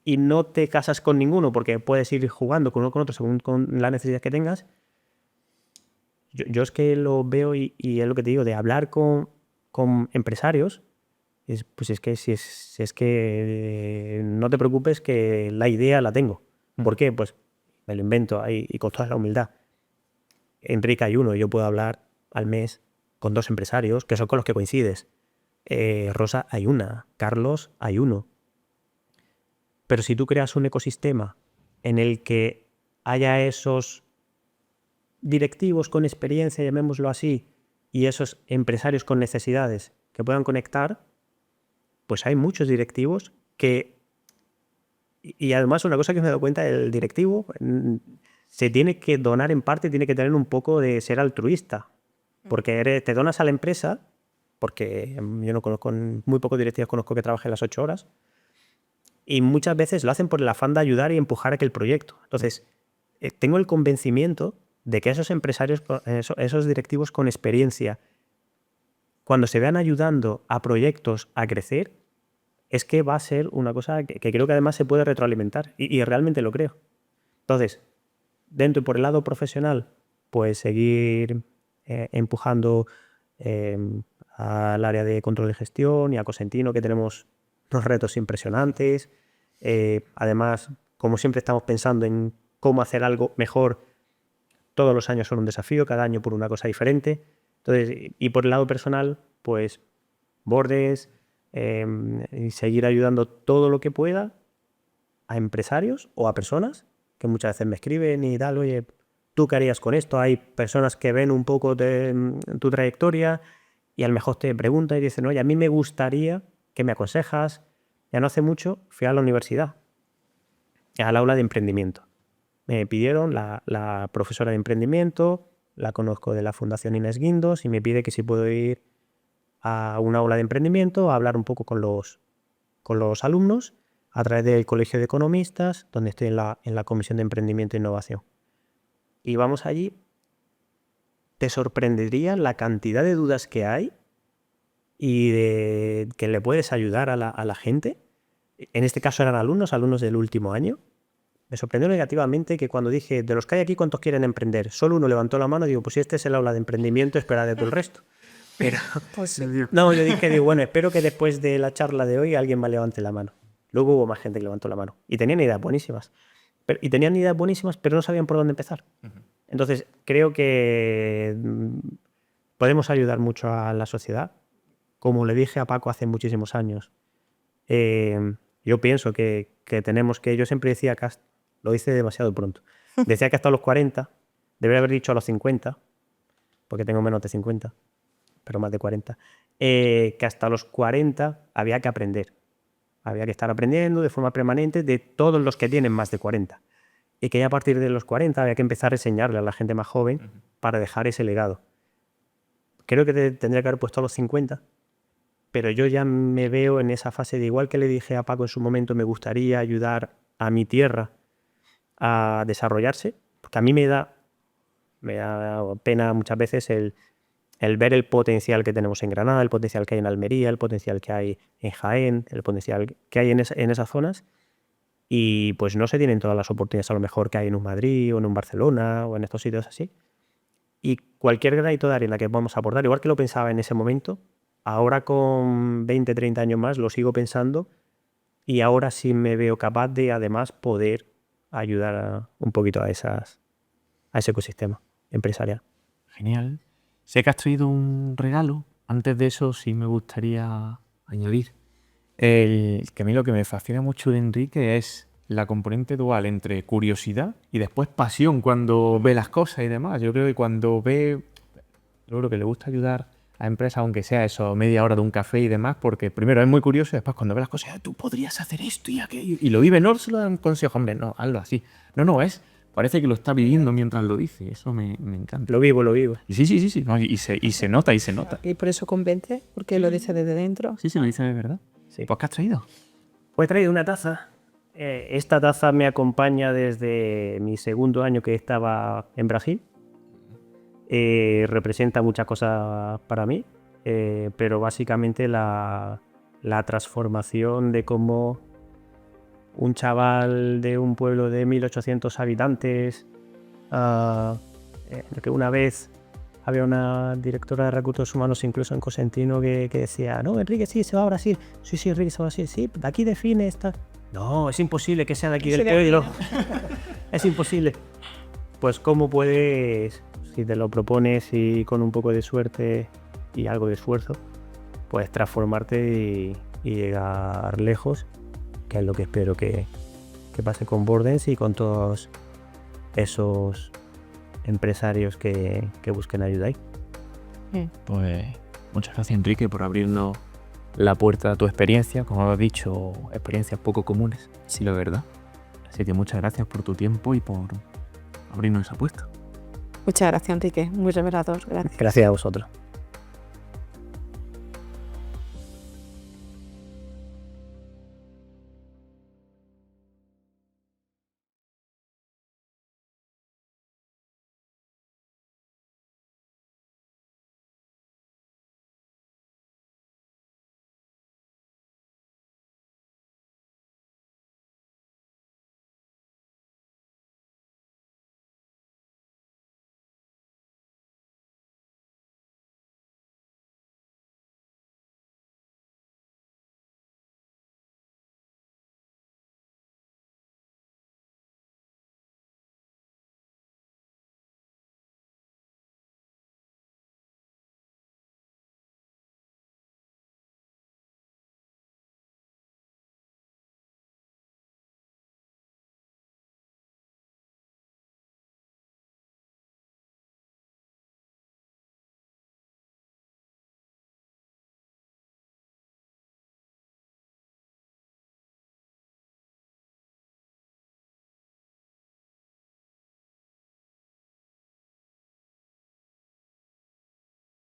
y no te casas con ninguno porque puedes ir jugando con uno con otro según con la necesidad que tengas. Yo es que lo veo y es lo que te digo, de hablar con empresarios, pues es que si es que no te preocupes que la idea la tengo. ¿Por qué? Pues me lo invento ahí y con toda la humildad. Enrique hay uno, yo puedo hablar al mes con 2 empresarios que son con los que coincides. Rosa hay una, Carlos hay uno. Pero si tú creas un ecosistema en el que haya esos directivos con experiencia, llamémoslo así, y esos empresarios con necesidades que puedan conectar, pues hay muchos directivos que... Y además una cosa que me he dado cuenta, el directivo se tiene que donar en parte, tiene que tener un poco de ser altruista, porque te donas a la empresa, porque yo no conozco, muy pocos directivos conozco que trabajen las 8 horas, y muchas veces lo hacen por el afán de ayudar y empujar aquel proyecto. Entonces, tengo el convencimiento de que esos empresarios, esos directivos con experiencia, cuando se vean ayudando a proyectos a crecer, es que va a ser una cosa que creo que además se puede retroalimentar y realmente lo creo. Entonces, dentro y por el lado profesional, pues seguir empujando al área de control de gestión y a Cosentino, que tenemos unos retos impresionantes. Además, como siempre estamos pensando en cómo hacer algo mejor, todos los años son un desafío, cada año por una cosa diferente. Entonces, y por el lado personal, pues Borders, y seguir ayudando todo lo que pueda a empresarios o a personas que muchas veces me escriben y tal, oye, ¿tú qué harías con esto? Hay personas que ven un poco de tu trayectoria y a lo mejor te preguntan y dicen, oye, a mí me gustaría que me aconsejas. Ya no hace mucho fui a la universidad, al aula de emprendimiento. Me pidieron la profesora de emprendimiento, la conozco de la Fundación Inés Guindos, y me pide que si puedo ir a un aula de emprendimiento a hablar un poco con los alumnos a través del Colegio de Economistas, donde estoy en la Comisión de Emprendimiento e Innovación. Y vamos allí, te sorprendería la cantidad de dudas que hay y de que le puedes ayudar a la gente. En este caso eran alumnos del último año. Me sorprendió negativamente que cuando dije, de los que hay aquí, ¿cuántos quieren emprender? Solo uno levantó la mano y digo, pues si este es el aula de emprendimiento, espera de todo el resto. Pero no, yo dije, bueno, espero que después de la charla de hoy alguien más levante la mano. Luego hubo más gente que levantó la mano. Y tenían ideas buenísimas. Pero no sabían por dónde empezar. Entonces, creo que podemos ayudar mucho a la sociedad. Como le dije a Paco hace muchísimos años, yo pienso que tenemos que... Yo siempre decía que lo hice demasiado pronto. Decía que hasta los 40, debería haber dicho a los 50, porque tengo menos de 50, pero más de 40, que hasta los 40 había que aprender. Había que estar aprendiendo de forma permanente de todos los que tienen más de 40. Y que ya a partir de los 40 había que empezar a enseñarle a la gente más joven para dejar ese legado. Creo que tendría que haber puesto a los 50, pero yo ya me veo en esa fase de, igual que le dije a Paco en su momento, me gustaría ayudar a mi tierra a desarrollarse, porque a mí me da pena muchas veces el ver el potencial que tenemos en Granada, el potencial que hay en Almería, el potencial que hay en Jaén, el potencial que hay en esas zonas, y pues no se tienen todas las oportunidades a lo mejor que hay en un Madrid o en un Barcelona o en estos sitios así. Y cualquier granito de arena que podamos aportar, igual que lo pensaba en ese momento, ahora con 20, 30 años más lo sigo pensando, y ahora sí me veo capaz de además poder ayudar un poquito a ese ecosistema empresarial. Genial. Sé que has traído un regalo. Antes de eso sí me gustaría añadir que a mí lo que me fascina mucho de Enrique es la componente dual entre curiosidad y después pasión cuando ve las cosas y demás. Yo creo que cuando ve, yo creo que le gusta ayudar a empresas, aunque sea eso, media hora de un café y demás, porque primero es muy curioso y después cuando ve las cosas, tú podrías hacer esto y aquello, y lo vive, no se lo dan consejo, hombre, no, hazlo así. No, parece que lo está viviendo mientras lo dice, eso me encanta. Lo vivo. Y sí, no, y se nota. Y por eso convence, porque lo dice desde dentro. Sí, lo dice de verdad. Sí. Pues, ¿qué has traído? Pues he traído una taza. Esta taza me acompaña desde mi segundo año que estaba en Brasil. Representa muchas cosas para mí, pero básicamente la transformación de cómo un chaval de un pueblo de 1800 habitantes, que una vez había una directora de recursos humanos incluso en Cosentino que decía, no, Enrique sí se va a Brasil, sí, Enrique se va a Brasil, sí, de aquí define esta. No, es imposible que sea de aquí del pueblo. Es imposible. Pues cómo puedes, si te lo propones y con un poco de suerte y algo de esfuerzo, puedes transformarte y llegar lejos, que es lo que espero que pase con Borders y con todos esos empresarios que busquen ayuda ahí. Pues muchas gracias, Enrique, por abrirnos la puerta a tu experiencia. Como has dicho, experiencias poco comunes, sí, la verdad. Así que muchas gracias por tu tiempo y por abrirnos esa puerta. Muchas gracias, Enrique. Muy revelador. Gracias. Gracias a vosotros.